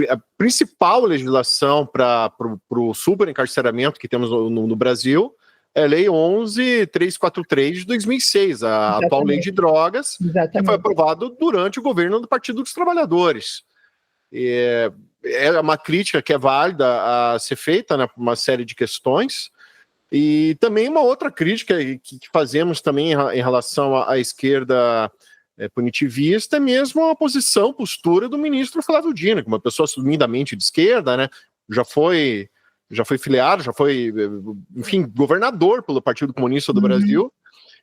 a principal legislação para o superencarceramento que temos no Brasil é a Lei 11.343 de 2006, a atual lei de drogas, que foi aprovada durante o governo do Partido dos Trabalhadores. É uma crítica que é válida a ser feita, né, por uma série de questões. E também uma outra crítica que fazemos também em relação à esquerda punitivista é mesmo a postura do ministro Flávio Dino, que é uma pessoa assumidamente de esquerda, né? Já foi filiado, já foi, enfim, governador pelo Partido Comunista do Brasil,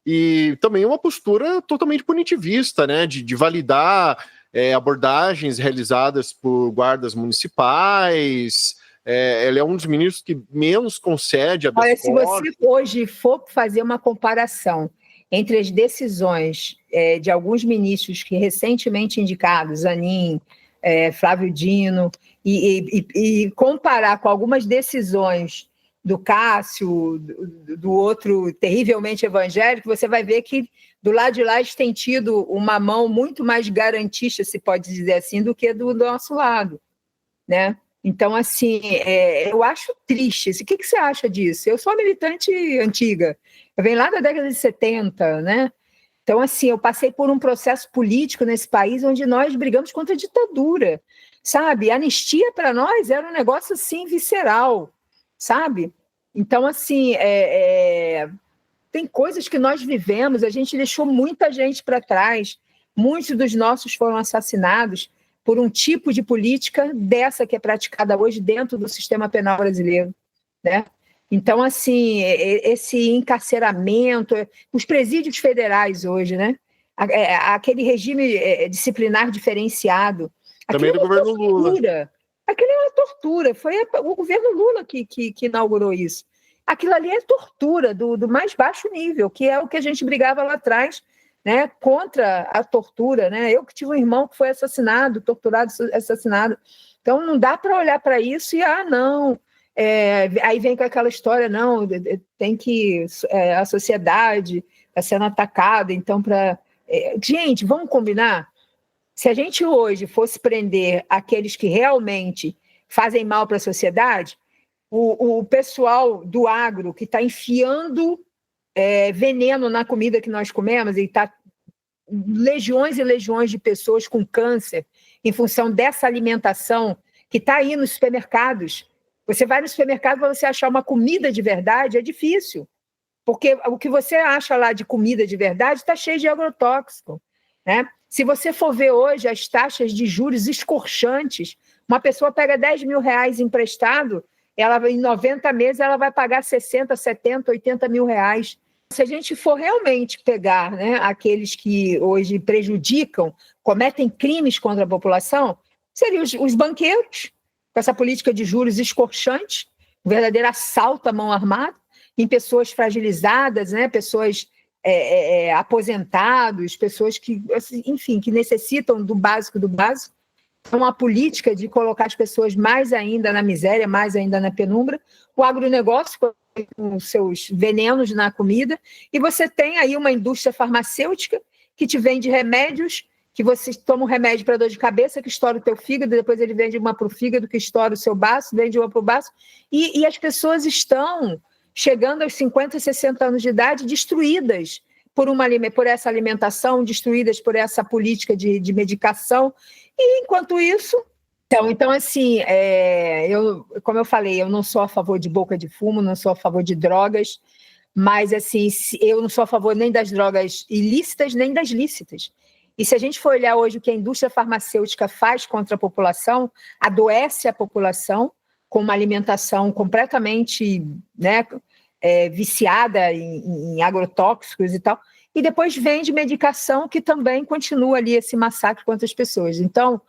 e também uma postura totalmente punitivista, né? De validar abordagens realizadas por guardas municipais. Ele é um dos ministros que menos concede a Olha, se você hoje for fazer uma comparação entre as decisões de alguns ministros que recentemente indicados, Zanin, Flávio Dino, e comparar com algumas decisões do Cássio, do outro terrivelmente evangélico, você vai ver que do lado de lá eles têm tido uma mão muito mais garantista, se pode dizer assim, do que do nosso lado, né? Então, assim, eu acho triste. O que você acha disso? Eu sou uma militante antiga, eu venho lá da década de 70, né? Então, assim, eu passei por um processo político nesse país onde nós brigamos contra a ditadura, sabe? Anistia para nós era um negócio, assim, visceral, sabe? Então, assim, tem coisas que nós vivemos, a gente deixou muita gente para trás, muitos dos nossos foram assassinados por um tipo de política dessa que é praticada hoje dentro do sistema penal brasileiro, né? Então, assim, esse encarceramento, os presídios federais hoje, né? Aquele regime disciplinar diferenciado, Também do governo Lula. Aquilo é uma tortura, foi o governo Lula que inaugurou isso. Aquilo ali é tortura do mais baixo nível, que é o que a gente brigava lá atrás, né, contra a tortura, né? Eu que tive um irmão que foi assassinado, torturado, assassinado. Então, não dá para olhar para isso e, não. Aí vem com aquela história, não, tem que. A sociedade está sendo atacada, então, para. Gente, vamos combinar? Se a gente hoje fosse prender aqueles que realmente fazem mal para a sociedade, o pessoal do agro que está enfiando veneno na comida que nós comemos e está legiões e legiões de pessoas com câncer em função dessa alimentação que está aí nos supermercados. Você vai no supermercado para você achar uma comida de verdade, é difícil, porque o que você acha lá de comida de verdade está cheio de agrotóxico, né? Se você for ver hoje as taxas de juros escorchantes, uma pessoa pega 10 mil reais emprestado, ela, em 90 meses ela vai pagar 60, 70, 80 mil reais. Se a gente for realmente pegar, né, aqueles que hoje prejudicam, cometem crimes contra a população, seriam os banqueiros, com essa política de juros escorchante, um verdadeiro assalto à mão armada, em pessoas fragilizadas, né, pessoas aposentados, pessoas que, enfim, que necessitam do básico do básico. É uma política de colocar as pessoas mais ainda na miséria, mais ainda na penumbra. O agronegócio com seus venenos na comida, e você tem aí uma indústria farmacêutica que te vende remédios, que você toma um remédio para dor de cabeça, que estoura o teu fígado, depois ele vende uma para o fígado, que estoura o seu baço, vende uma para o baço, e as pessoas estão chegando aos 50, 60 anos de idade destruídas por essa alimentação, destruídas por essa política de medicação, e enquanto isso... Então assim, como eu falei, eu não sou a favor de boca de fumo, não sou a favor de drogas, mas assim, eu não sou a favor nem das drogas ilícitas, nem das lícitas. E se a gente for olhar hoje o que a indústria farmacêutica faz contra a população, adoece a população com uma alimentação completamente, né, viciada em agrotóxicos e tal, e depois vende medicação que também continua ali esse massacre contra as pessoas. Então,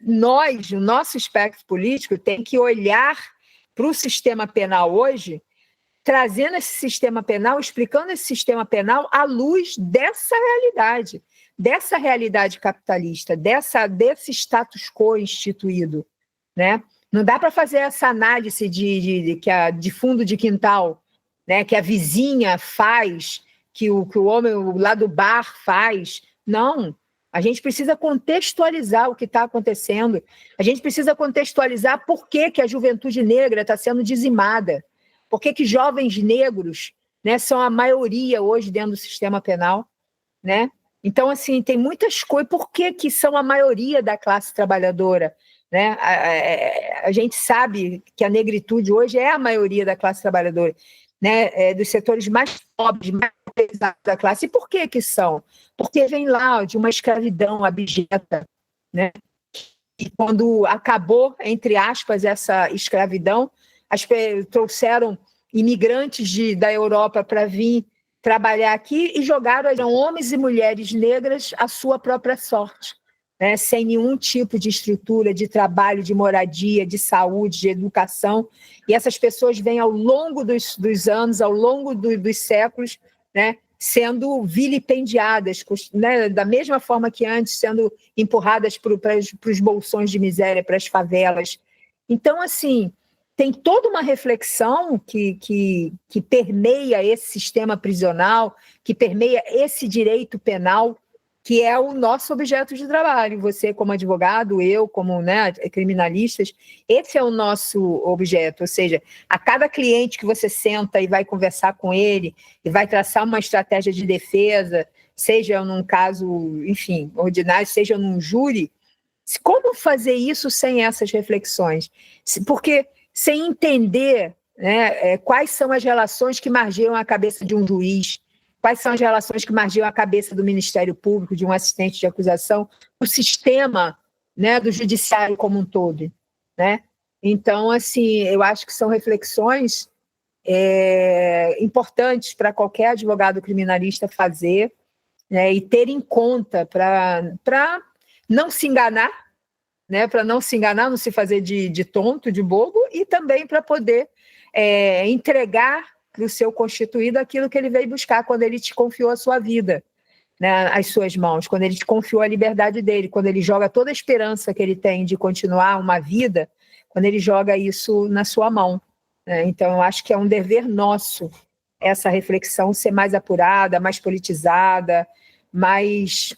nós, o nosso espectro político, tem que olhar para o sistema penal hoje, trazendo esse sistema penal, explicando esse sistema penal à luz dessa realidade capitalista, desse status quo instituído, né? Não dá para fazer essa análise de fundo de quintal, né? Que a vizinha faz, que o homem lá do bar faz. Não. A gente precisa contextualizar o que está acontecendo. A gente precisa contextualizar por que a juventude negra está sendo dizimada. Por que jovens negros, né, são a maioria hoje dentro do sistema penal, né? Então, assim, tem muitas coisas. Por que são a maioria da classe trabalhadora? Né? A gente sabe que a negritude hoje é a maioria da classe trabalhadora, né? Dos setores mais pobres, mais pesados da classe. E por que são? Porque vem lá de uma escravidão abjeta, né? E quando acabou, entre aspas, essa escravidão, trouxeram imigrantes da Europa para vir trabalhar aqui e jogaram homens e mulheres negras à sua própria sorte, né? Sem nenhum tipo de estrutura, de trabalho, de moradia, de saúde, de educação. E essas pessoas vêm ao longo dos anos, ao longo dos séculos, né, sendo vilipendiadas, né, da mesma forma que antes, sendo empurradas para os bolsões de miséria, para as favelas. Então, assim, tem toda uma reflexão que permeia esse sistema prisional, que permeia esse direito penal, que é o nosso objeto de trabalho. Você como advogado, eu como, né, criminalistas, esse é o nosso objeto. Ou seja, a cada cliente que você senta e vai conversar com ele, e vai traçar uma estratégia de defesa, seja num caso, enfim, ordinário, seja num júri, como fazer isso sem essas reflexões? Porque sem entender, né, quais são as relações que margeiam a cabeça de um juiz, quais são as relações que margeiam a cabeça do Ministério Público, de um assistente de acusação, o sistema, né, do judiciário como um todo, né? Então, assim, eu acho que são reflexões importantes para qualquer advogado criminalista fazer, né, e ter em conta para não se enganar, né, para não se enganar, não se fazer de tonto, de bobo, e também para poder entregar para o seu constituído aquilo que ele veio buscar quando ele te confiou a sua vida, né, às suas mãos, quando ele te confiou a liberdade dele, quando ele joga toda a esperança que ele tem de continuar uma vida, quando ele joga isso na sua mão, né? Então, eu acho que é um dever nosso essa reflexão ser mais apurada, mais politizada, mais,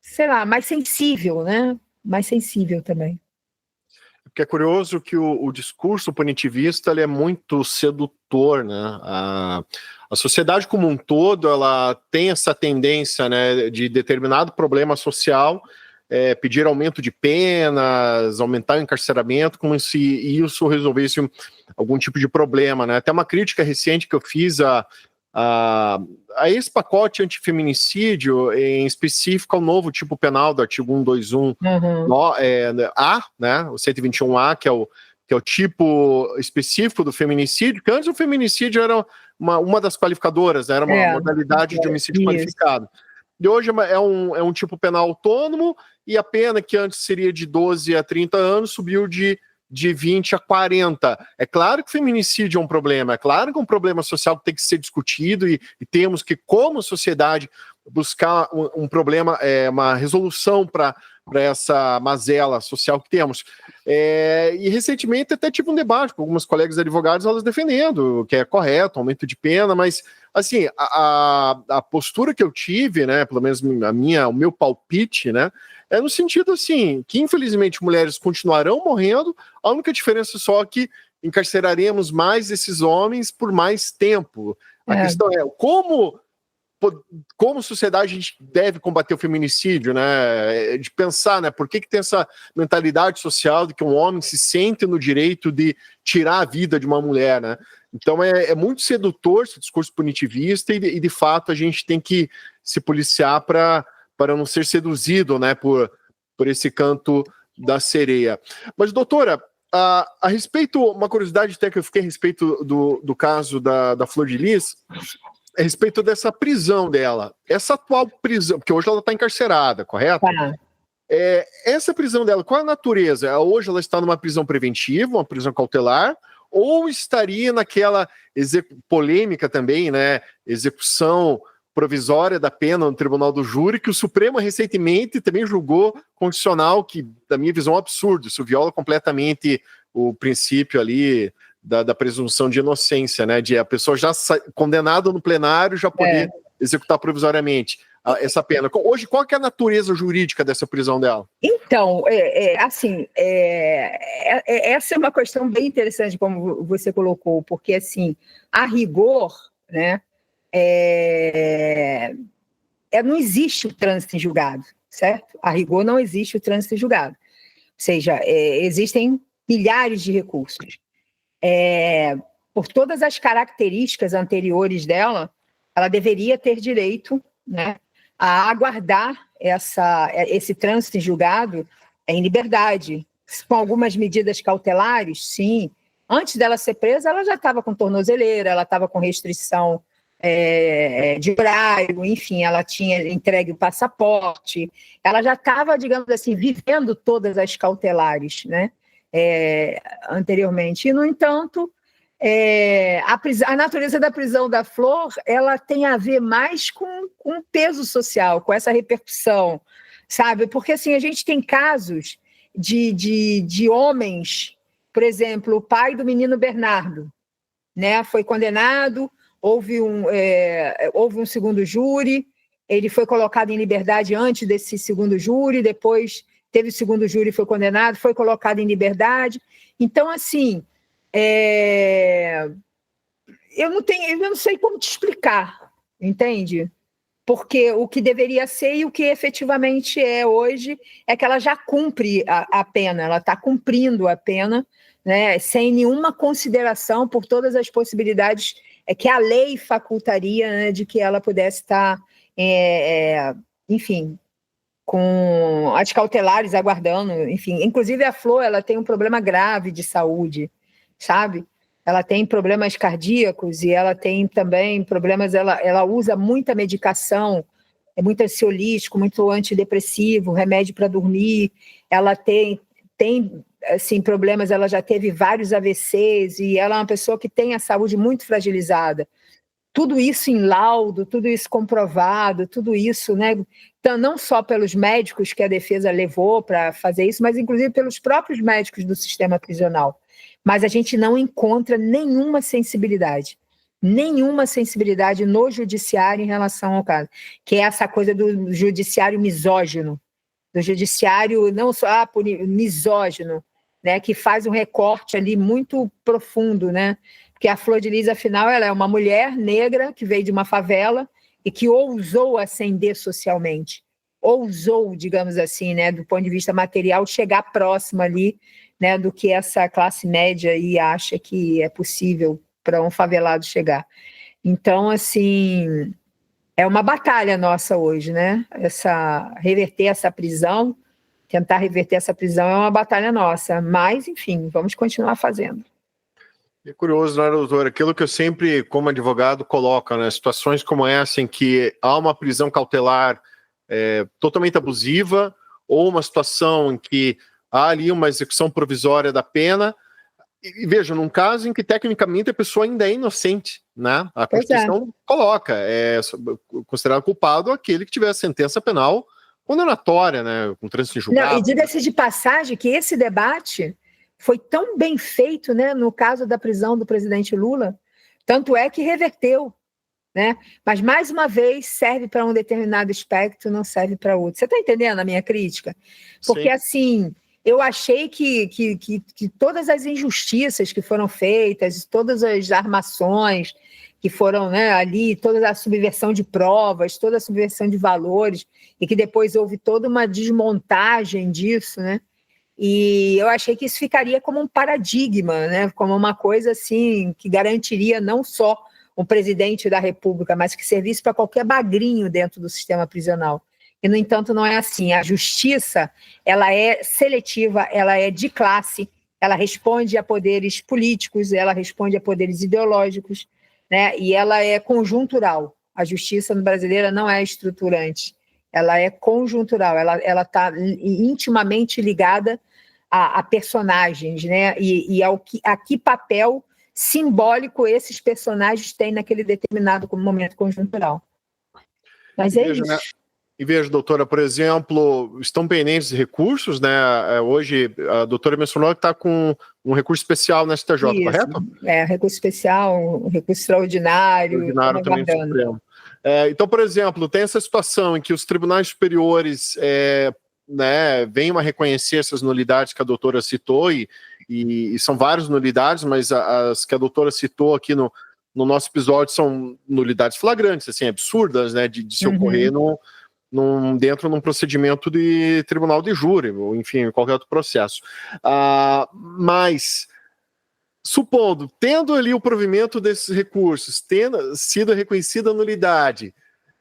sei lá, mais sensível, né? Mais sensível também. Porque é curioso que o discurso punitivista ele é muito sedutor, né? A sociedade como um todo ela tem essa tendência, né, de determinado problema social pedir aumento de penas, aumentar o encarceramento, como se isso resolvesse algum tipo de problema, né? Até uma crítica recente que eu fiz a esse pacote antifeminicídio, em específico ao novo tipo penal do artigo 121 A, né, o 121A, que é o tipo específico do feminicídio, que antes o feminicídio era uma das qualificadoras, né, era uma modalidade de homicídio qualificado. E hoje é um tipo penal autônomo, e a pena que antes seria de 12 a 30 anos subiu de 20 a 40. É claro que o feminicídio é um problema, é claro que é um problema social que tem que ser discutido e temos que, como sociedade, buscar um problema, uma resolução para essa mazela social que temos. E recentemente até tive um debate com algumas colegas advogados, elas defendendo que é correto, aumento de pena, mas assim, a postura que eu tive, né, pelo menos o meu palpite, né, é no sentido assim, que infelizmente mulheres continuarão morrendo, a única diferença só é que encarceraremos mais esses homens por mais tempo. A questão é como sociedade a gente deve combater o feminicídio, né? De pensar, né? Por que tem essa mentalidade social de que um homem se sente no direito de tirar a vida de uma mulher, né? Então é muito sedutor esse discurso punitivista e de fato a gente tem que se policiar para não ser seduzido, né, por esse canto da sereia. Mas, doutora, a respeito, uma curiosidade até que eu fiquei a respeito do caso da Flor de Lis, a respeito dessa prisão dela. Essa atual prisão, porque hoje ela está encarcerada, correto? Essa prisão dela, qual é a natureza? Hoje ela está numa prisão preventiva, uma prisão cautelar, ou estaria naquela polêmica também, né, execução provisória da pena no Tribunal do Júri, que o Supremo recentemente também julgou constitucional, que, da minha visão, é um absurdo. Isso viola completamente o princípio ali da presunção de inocência, né? De a pessoa já condenada no plenário já poder executar provisoriamente essa pena. Hoje, qual que é a natureza jurídica dessa prisão dela? Então, essa é uma questão bem interessante, como você colocou, porque, assim, a rigor, né, não existe o trânsito em julgado, certo? A rigor não existe o trânsito em julgado. Ou seja, existem milhares de recursos. Por todas as características anteriores dela, ela deveria ter direito, né, a aguardar esse trânsito em julgado em liberdade, com algumas medidas cautelares, sim. Antes dela ser presa, ela já estava com tornozeleira, ela estava com restrição de horário, enfim, ela tinha entregue o passaporte, ela já estava, digamos assim, vivendo todas as cautelares, né, anteriormente. E, no entanto, a natureza da prisão da Flor, ela tem a ver mais com o peso social, com essa repercussão, sabe? Porque, assim, a gente tem casos de homens Por exemplo, o pai do menino Bernardo, né, foi condenado, houve um segundo júri, ele foi colocado em liberdade antes desse segundo júri, depois teve o segundo júri, foi condenado, foi colocado em liberdade. Então, assim, eu não sei como te explicar, entende? Porque o que deveria ser e o que efetivamente é hoje é que ela já cumpre a pena, ela está cumprindo a pena, né, sem nenhuma consideração por todas as possibilidades que a lei facultaria, né, de que ela pudesse estar, enfim, com as cautelares aguardando, enfim. Inclusive a Flor, ela tem um problema grave de saúde, sabe? Ela tem problemas cardíacos e ela tem também problemas, ela usa muita medicação, é muito ansiolítico, muito antidepressivo, remédio para dormir, ela tem assim, problemas, ela já teve vários AVCs e ela é uma pessoa que tem a saúde muito fragilizada. Tudo isso em laudo, tudo isso comprovado, tudo isso, né? Então, não só pelos médicos que a defesa levou para fazer isso, mas inclusive pelos próprios médicos do sistema prisional. Mas a gente não encontra nenhuma sensibilidade no judiciário em relação ao caso, que é essa coisa do judiciário misógino, do judiciário não só misógino, né, que faz um recorte ali muito profundo, né? Porque a Flor de Lis, afinal, ela é uma mulher negra que veio de uma favela e que ousou ascender socialmente, ousou, digamos assim, né, do ponto de vista material, chegar próximo ali, né, do que essa classe média aí acha que é possível para um favelado chegar. Então, assim, é uma batalha nossa hoje, né? Reverter essa prisão, tentar reverter essa prisão é uma batalha nossa, mas, enfim, vamos continuar fazendo. É curioso, né, doutora? Aquilo que eu sempre, como advogado, coloco, né? Situações como essa em que há uma prisão cautelar totalmente abusiva ou uma situação em que há ali uma execução provisória da pena. E veja, num caso em que tecnicamente a pessoa ainda é inocente, né? A Constituição coloca, considerado culpado aquele que tiver a sentença penal condenatória, né? Com trânsito em julgado. Não, e diga-se de passagem que esse debate foi tão bem feito, né, no caso da prisão do presidente Lula, tanto é que reverteu, né? Mas, mais uma vez, serve para um determinado espectro, não serve para outro. Você está entendendo a minha crítica? Porque, sim, assim, eu achei que todas as injustiças que foram feitas, todas as armações que foram, né, ali, toda a subversão de provas, toda a subversão de valores, e que depois houve toda uma desmontagem disso, né? E eu achei que isso ficaria como um paradigma, né? Como uma coisa assim que garantiria não só o presidente da República, mas que servisse para qualquer bagrinho dentro do sistema prisional. E, no entanto, não é assim. A justiça, ela é seletiva, ela é de classe, ela responde a poderes políticos, ela responde a poderes ideológicos, né? E ela é conjuntural. A justiça brasileira não é estruturante, ela é conjuntural, ela está intimamente ligada a personagens, né? E a que papel simbólico esses personagens têm naquele determinado momento conjuntural. Mas é isso. Né? E veja, doutora, por exemplo, estão pendentes recursos, né? Hoje a doutora mencionou que está com um recurso especial na STJ, isso, correto? Recurso especial, um recurso extraordinário. Extraordinário também do Supremo. Então, por exemplo, tem essa situação em que os tribunais superiores né, venham a reconhecer essas nulidades que a doutora citou, e são várias nulidades, mas as que a doutora citou aqui no nosso episódio são nulidades flagrantes, assim, absurdas, né, de se ocorrer dentro de um procedimento de tribunal de júri, ou enfim, qualquer outro processo. Mas, supondo, tendo ali o provimento desses recursos, tendo sido reconhecida a nulidade,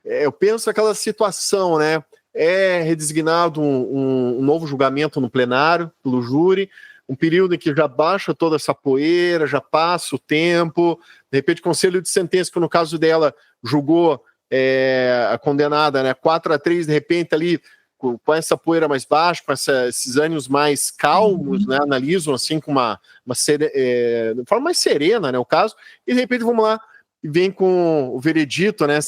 eu penso aquela situação, né, é redesignado um novo julgamento no plenário, pelo júri, um período em que já baixa toda essa poeira, já passa o tempo, de repente o conselho de sentença, que no caso dela julgou a condenada, né, 4-3, de repente ali, com essa poeira mais baixa, com esses ânimos mais calmos, né, analisam assim com de forma mais serena, né, o caso, e de repente, vamos lá, e vem com o veredito, né,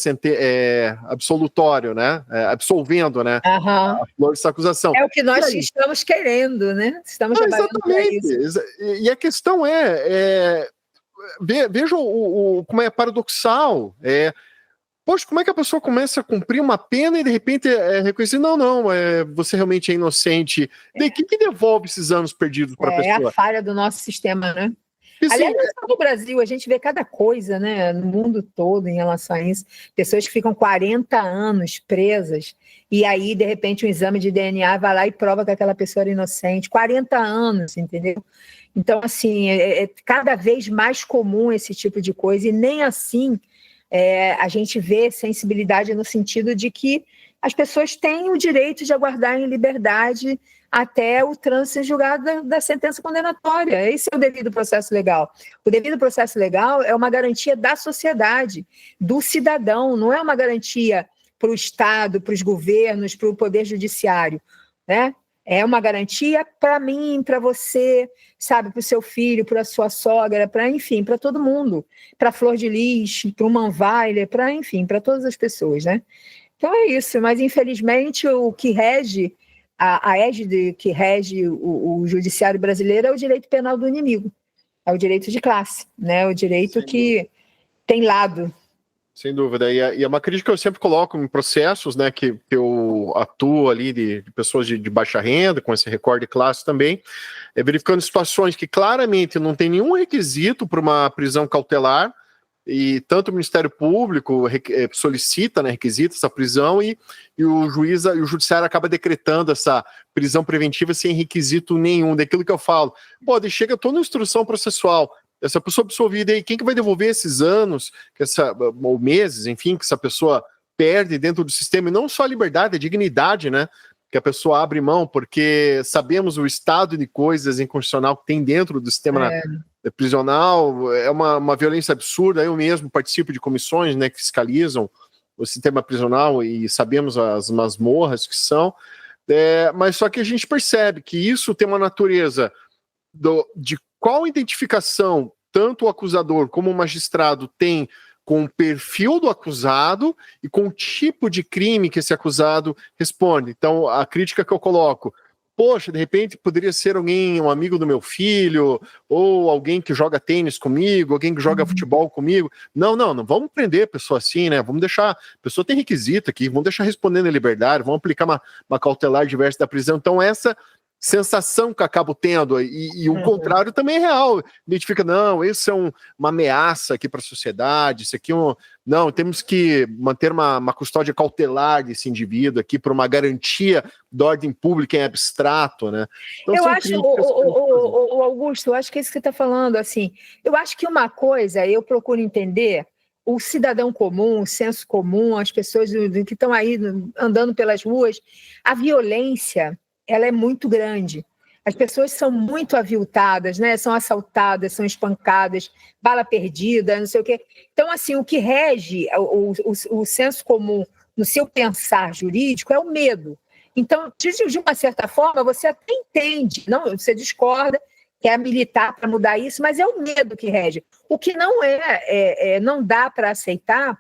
absolutório, né, absolvendo, né, a flor dessa acusação. É o que nós estamos querendo, né? Estamos trabalhando para isso. E a questão vejam como é paradoxal, poxa, como é que a pessoa começa a cumprir uma pena e de repente é reconhecido? Não, você realmente é inocente. Daí, quem que devolve esses anos perdidos para a pessoa? É a falha do nosso sistema, né? Aliás, não só no Brasil, a gente vê cada coisa, né, no mundo todo em relação a isso. Pessoas que ficam 40 anos presas e aí, de repente, um exame de DNA vai lá e prova que aquela pessoa era inocente. 40 anos, entendeu? Então, assim, é cada vez mais comum esse tipo de coisa e nem assim a gente vê sensibilidade no sentido de que as pessoas têm o direito de aguardar em liberdade até o trânsito julgado da sentença condenatória. Esse é o devido processo legal. O devido processo legal é uma garantia da sociedade, do cidadão, não é uma garantia para o Estado, para os governos, para o Poder Judiciário, né? É uma garantia para mim, para você, sabe, para o seu filho, para a sua sogra, enfim, para todo mundo, para a Flor de Lis, para o Manweiler, para todas as pessoas, né? Então é isso, mas infelizmente o que rege, a égide que rege o judiciário brasileiro é o direito penal do inimigo, é o direito de classe, né? O direito que tem lado. Sem dúvida, e é uma crítica que eu sempre coloco em processos, né, que eu atuo ali de pessoas de baixa renda, com esse recorte de classe também, verificando situações que claramente não tem nenhum requisito para uma prisão cautelar, e tanto o Ministério Público solicita, né, requisita essa prisão, e o juiz e o judiciário acaba decretando essa prisão preventiva sem requisito nenhum, daquilo que eu falo. Pô, chega toda a instrução processual, essa pessoa absolvida aí, quem que vai devolver esses anos, ou meses, enfim, que essa pessoa perde dentro do sistema, e não só a liberdade, a dignidade, né, que a pessoa abre mão, porque sabemos o estado de coisas inconstitucional que tem dentro do sistema prisional, é uma violência absurda. Eu mesmo participo de comissões, né, que fiscalizam o sistema prisional e sabemos as masmorras que são, mas só que a gente percebe que isso tem uma natureza de qual identificação tanto o acusador como o magistrado tem com o perfil do acusado e com o tipo de crime que esse acusado responde. Então, a crítica que eu coloco, poxa, de repente poderia ser alguém, um amigo do meu filho, ou alguém que joga tênis comigo, alguém que joga futebol comigo. Não vamos prender a pessoa assim, né? Vamos deixar, a pessoa tem requisito aqui, vamos deixar respondendo em liberdade, vamos aplicar uma cautelar diversa da prisão. Então, essa sensação que acabo tendo, e o contrário também é real, identifica, não, isso é uma ameaça aqui para a sociedade, isso aqui não, temos que manter uma custódia cautelar desse indivíduo aqui por uma garantia da ordem pública em abstrato, né? Então, eu acho, Augusto, eu acho que é isso que você está falando, assim, eu acho que uma coisa, eu procuro entender o cidadão comum, o senso comum, as pessoas que estão aí andando pelas ruas, a violência, ela é muito grande. As pessoas são muito aviltadas, né? São assaltadas, são espancadas, bala perdida, não sei o quê. Então, assim, o que rege o senso comum no seu pensar jurídico é o medo. Então, de uma certa forma, você até entende, não, você discorda, quer militar para mudar isso, mas é o medo que rege. O que não não dá para aceitar,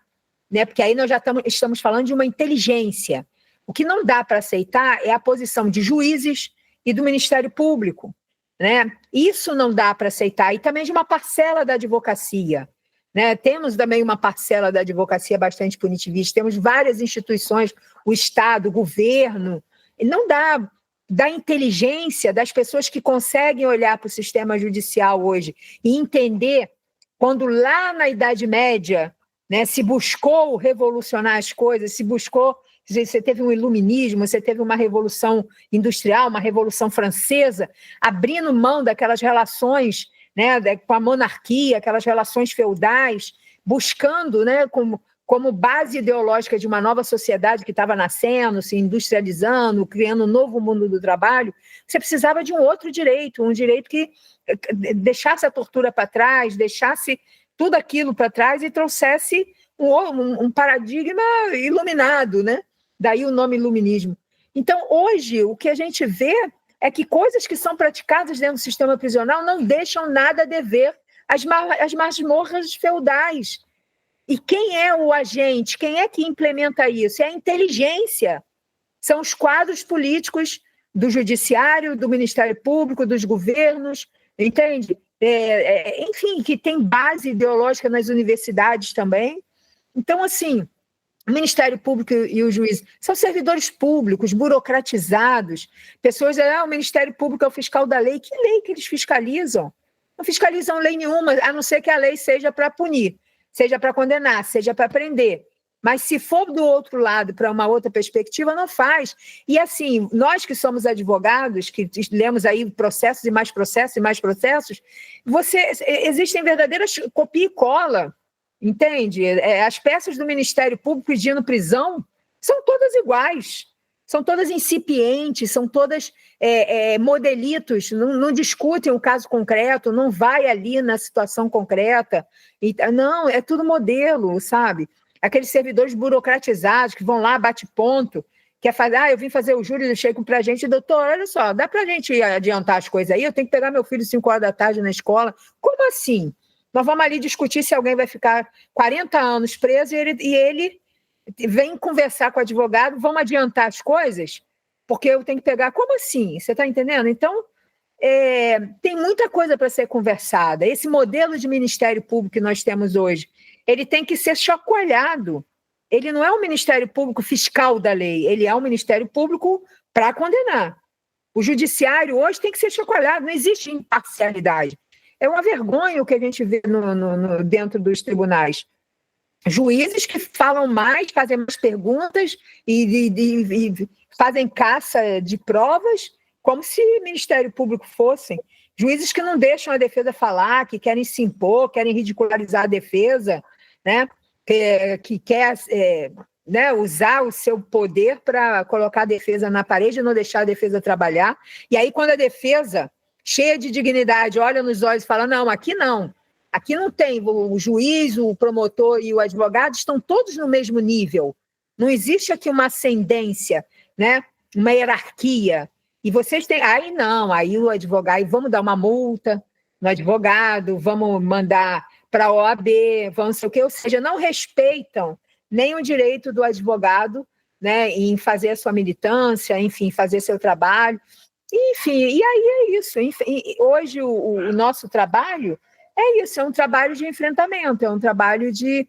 né? Porque aí nós já estamos falando de uma inteligência. O que não dá para aceitar é a posição de juízes e do Ministério Público, né? Isso não dá para aceitar. E também de uma parcela da advocacia, né? Temos também uma parcela da advocacia bastante punitivista, temos várias instituições, o Estado, o governo. Não dá da inteligência das pessoas que conseguem olhar para o sistema judicial hoje e entender quando lá na Idade Média, né, se buscou revolucionar as coisas, se buscou. Você teve um iluminismo, você teve uma revolução industrial, uma revolução francesa, abrindo mão daquelas relações, né, com a monarquia, aquelas relações feudais, buscando, né, como base ideológica de uma nova sociedade que estava nascendo, se industrializando, criando um novo mundo do trabalho. Você precisava de um outro direito, um direito que deixasse a tortura para trás, deixasse tudo aquilo para trás e trouxesse um paradigma iluminado, né? Daí o nome iluminismo. Então, hoje, o que a gente vê é que coisas que são praticadas dentro do sistema prisional não deixam nada a dever às masmorras feudais. E quem é o agente? Quem é que implementa isso? É a inteligência. São os quadros políticos do Judiciário, do Ministério Público, dos governos, entende? Enfim, que tem base ideológica nas universidades também. Então, assim, o Ministério Público e o juiz são servidores públicos, burocratizados, pessoas, o Ministério Público é o fiscal da lei. Que lei que eles fiscalizam? Não fiscalizam lei nenhuma, a não ser que a lei seja para punir, seja para condenar, seja para prender. Mas se for do outro lado, para uma outra perspectiva, não faz. E assim, nós que somos advogados, que lemos aí processos e mais processos, existem verdadeiras copia e cola, entende? As peças do Ministério Público pedindo prisão são todas iguais, são todas incipientes, são todas modelitos, não discutem o caso concreto, não vai ali na situação concreta. Não, é tudo modelo, sabe? Aqueles servidores burocratizados que vão lá, bate ponto, quer fazer, eu vim fazer o júri do Sheik para a gente, doutor, olha só, dá para a gente adiantar as coisas aí? Eu tenho que pegar meu filho 5 horas da tarde na escola. Como assim? Nós vamos ali discutir se alguém vai ficar 40 anos preso e ele vem conversar com o advogado, vamos adiantar as coisas? Porque eu tenho que pegar... Como assim? Você está entendendo? Então, tem muita coisa para ser conversada. Esse modelo de Ministério Público que nós temos hoje, ele tem que ser chacoalhado. Ele não é um Ministério Público fiscal da lei, ele é um Ministério Público para condenar. O judiciário hoje tem que ser chacoalhado, não existe imparcialidade. É uma vergonha o que a gente vê dentro dos tribunais. Juízes que falam mais, fazem mais perguntas e fazem caça de provas, como se o Ministério Público fossem. Juízes que não deixam a defesa falar, que querem se impor, querem ridicularizar a defesa, né? Que quer usar o seu poder para colocar a defesa na parede e não deixar a defesa trabalhar. E aí, quando a defesa, cheia de dignidade, olha nos olhos e fala, não, aqui não tem, o juiz, o promotor e o advogado estão todos no mesmo nível. Não existe aqui uma ascendência, né? Uma hierarquia. E vocês têm... Aí o advogado, vamos dar uma multa no advogado, vamos mandar para a OAB, vamos não sei o quê, ou seja, não respeitam nem o direito do advogado, né, em fazer a sua militância, enfim, fazer seu trabalho. Enfim, e aí é isso. Enfim, hoje o nosso trabalho é isso, é um trabalho de enfrentamento, é um trabalho de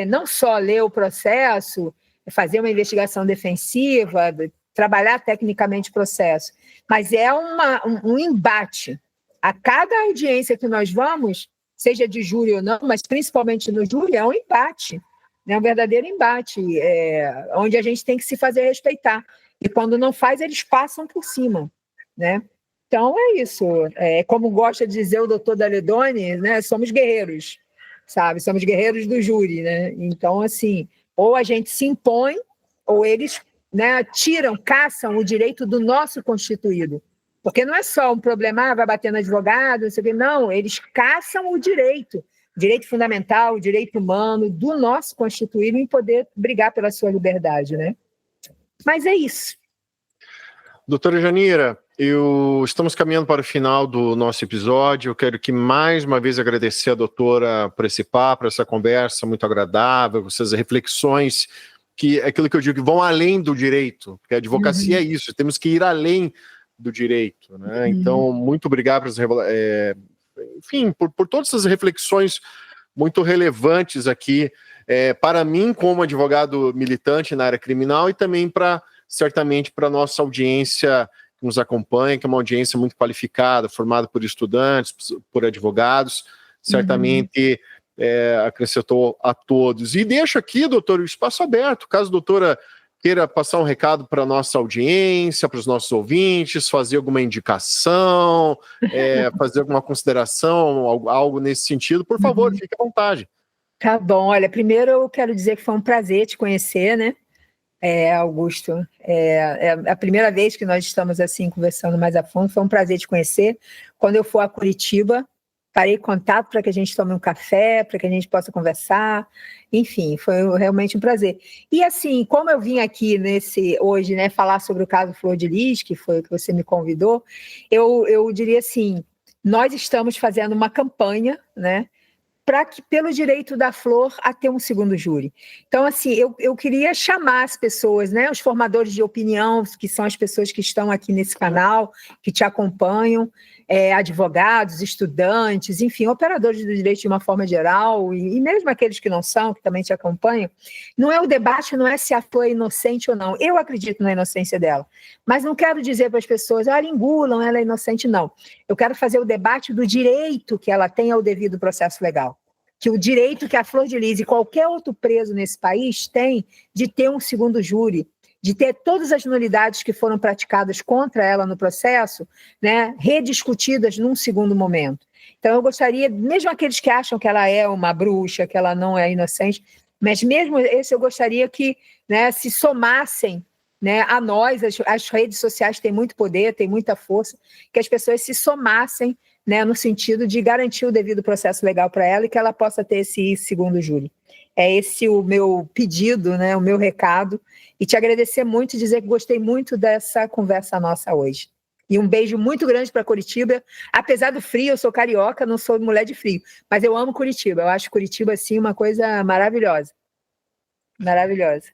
não só ler o processo, fazer uma investigação defensiva, trabalhar tecnicamente o processo, mas é um embate. A cada audiência que nós vamos, seja de júri ou não, mas principalmente no júri, é um embate, é um verdadeiro embate, onde a gente tem que se fazer respeitar. E quando não faz, eles passam por cima, né? Então, é isso. Como gosta de dizer o doutor Daledoni, né? Somos guerreiros, sabe? Somos guerreiros do júri, né? Então, assim, ou a gente se impõe, ou eles, né, caçam o direito do nosso constituído. Porque não é só um problema, vai bater no advogado, não sei o quê. Não, eles caçam o direito fundamental, o direito humano do nosso constituído em poder brigar pela sua liberdade, né? Mas é isso. Doutora Janira, estamos caminhando para o final do nosso episódio. Eu quero que mais uma vez agradecer a doutora por esse papo, essa conversa muito agradável, essas reflexões, que é aquilo que eu digo, que vão além do direito, porque a advocacia é isso, temos que ir além do direito, né? Então, muito obrigado por todas essas reflexões muito relevantes aqui, para mim, como advogado militante na área criminal, e também certamente para a nossa audiência que nos acompanha, que é uma audiência muito qualificada, formada por estudantes, por advogados, certamente acrescentou a todos. E deixo aqui, doutor, o espaço aberto, caso a doutora queira passar um recado para a nossa audiência, para os nossos ouvintes, fazer alguma indicação, fazer alguma consideração, algo nesse sentido, por favor, fique à vontade. Tá bom, olha, primeiro eu quero dizer que foi um prazer te conhecer, né? Augusto, é a primeira vez que nós estamos assim conversando mais a fundo, foi um prazer te conhecer. Quando eu for a Curitiba, farei contato para que a gente tome um café, para que a gente possa conversar, enfim, foi realmente um prazer. E assim, como eu vim aqui hoje, né, falar sobre o caso Flor de Lis, que foi o que você me convidou, eu diria assim, nós estamos fazendo uma campanha, né, pelo direito da Flor a ter um segundo júri. Então, assim, eu queria chamar as pessoas, né, os formadores de opinião, que são as pessoas que estão aqui nesse canal, que te acompanham, advogados, estudantes, enfim, operadores do direito de uma forma geral, e mesmo aqueles que não são, que também te acompanham. O debate não é se a Flor é inocente ou não. Eu acredito na inocência dela, mas não quero dizer para as pessoas, olha, engulam, ela é inocente, não. Eu quero fazer o debate do direito que ela tem ao devido processo legal. Que o direito que a Flor de Lis e qualquer outro preso nesse país tem de ter um segundo júri, de ter todas as nulidades que foram praticadas contra ela no processo, né, rediscutidas num segundo momento. Então, eu gostaria, mesmo aqueles que acham que ela é uma bruxa, que ela não é inocente, mas mesmo esse eu gostaria que, né, se somassem, né, a nós. As redes sociais têm muito poder, têm muita força, que as pessoas se somassem, né, no sentido de garantir o devido processo legal para ela e que ela possa ter esse segundo júri. É esse o meu pedido, né, o meu recado, e te agradecer muito e dizer que gostei muito dessa conversa nossa hoje. E um beijo muito grande para Curitiba. Apesar do frio, eu sou carioca, não sou mulher de frio, mas eu amo Curitiba. Eu acho Curitiba, assim, uma coisa maravilhosa. Maravilhosa.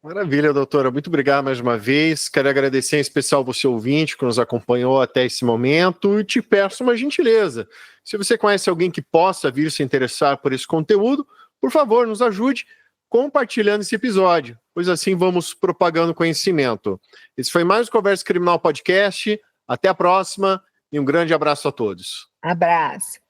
Maravilha, doutora. Muito obrigado mais uma vez. Quero agradecer em especial você, ouvinte, que nos acompanhou até esse momento, e te peço uma gentileza. Se você conhece alguém que possa vir se interessar por esse conteúdo, por favor, nos ajude compartilhando esse episódio, pois assim vamos propagando conhecimento. Esse foi mais o Conversa Criminal Podcast. Até a próxima e um grande abraço a todos. Abraço.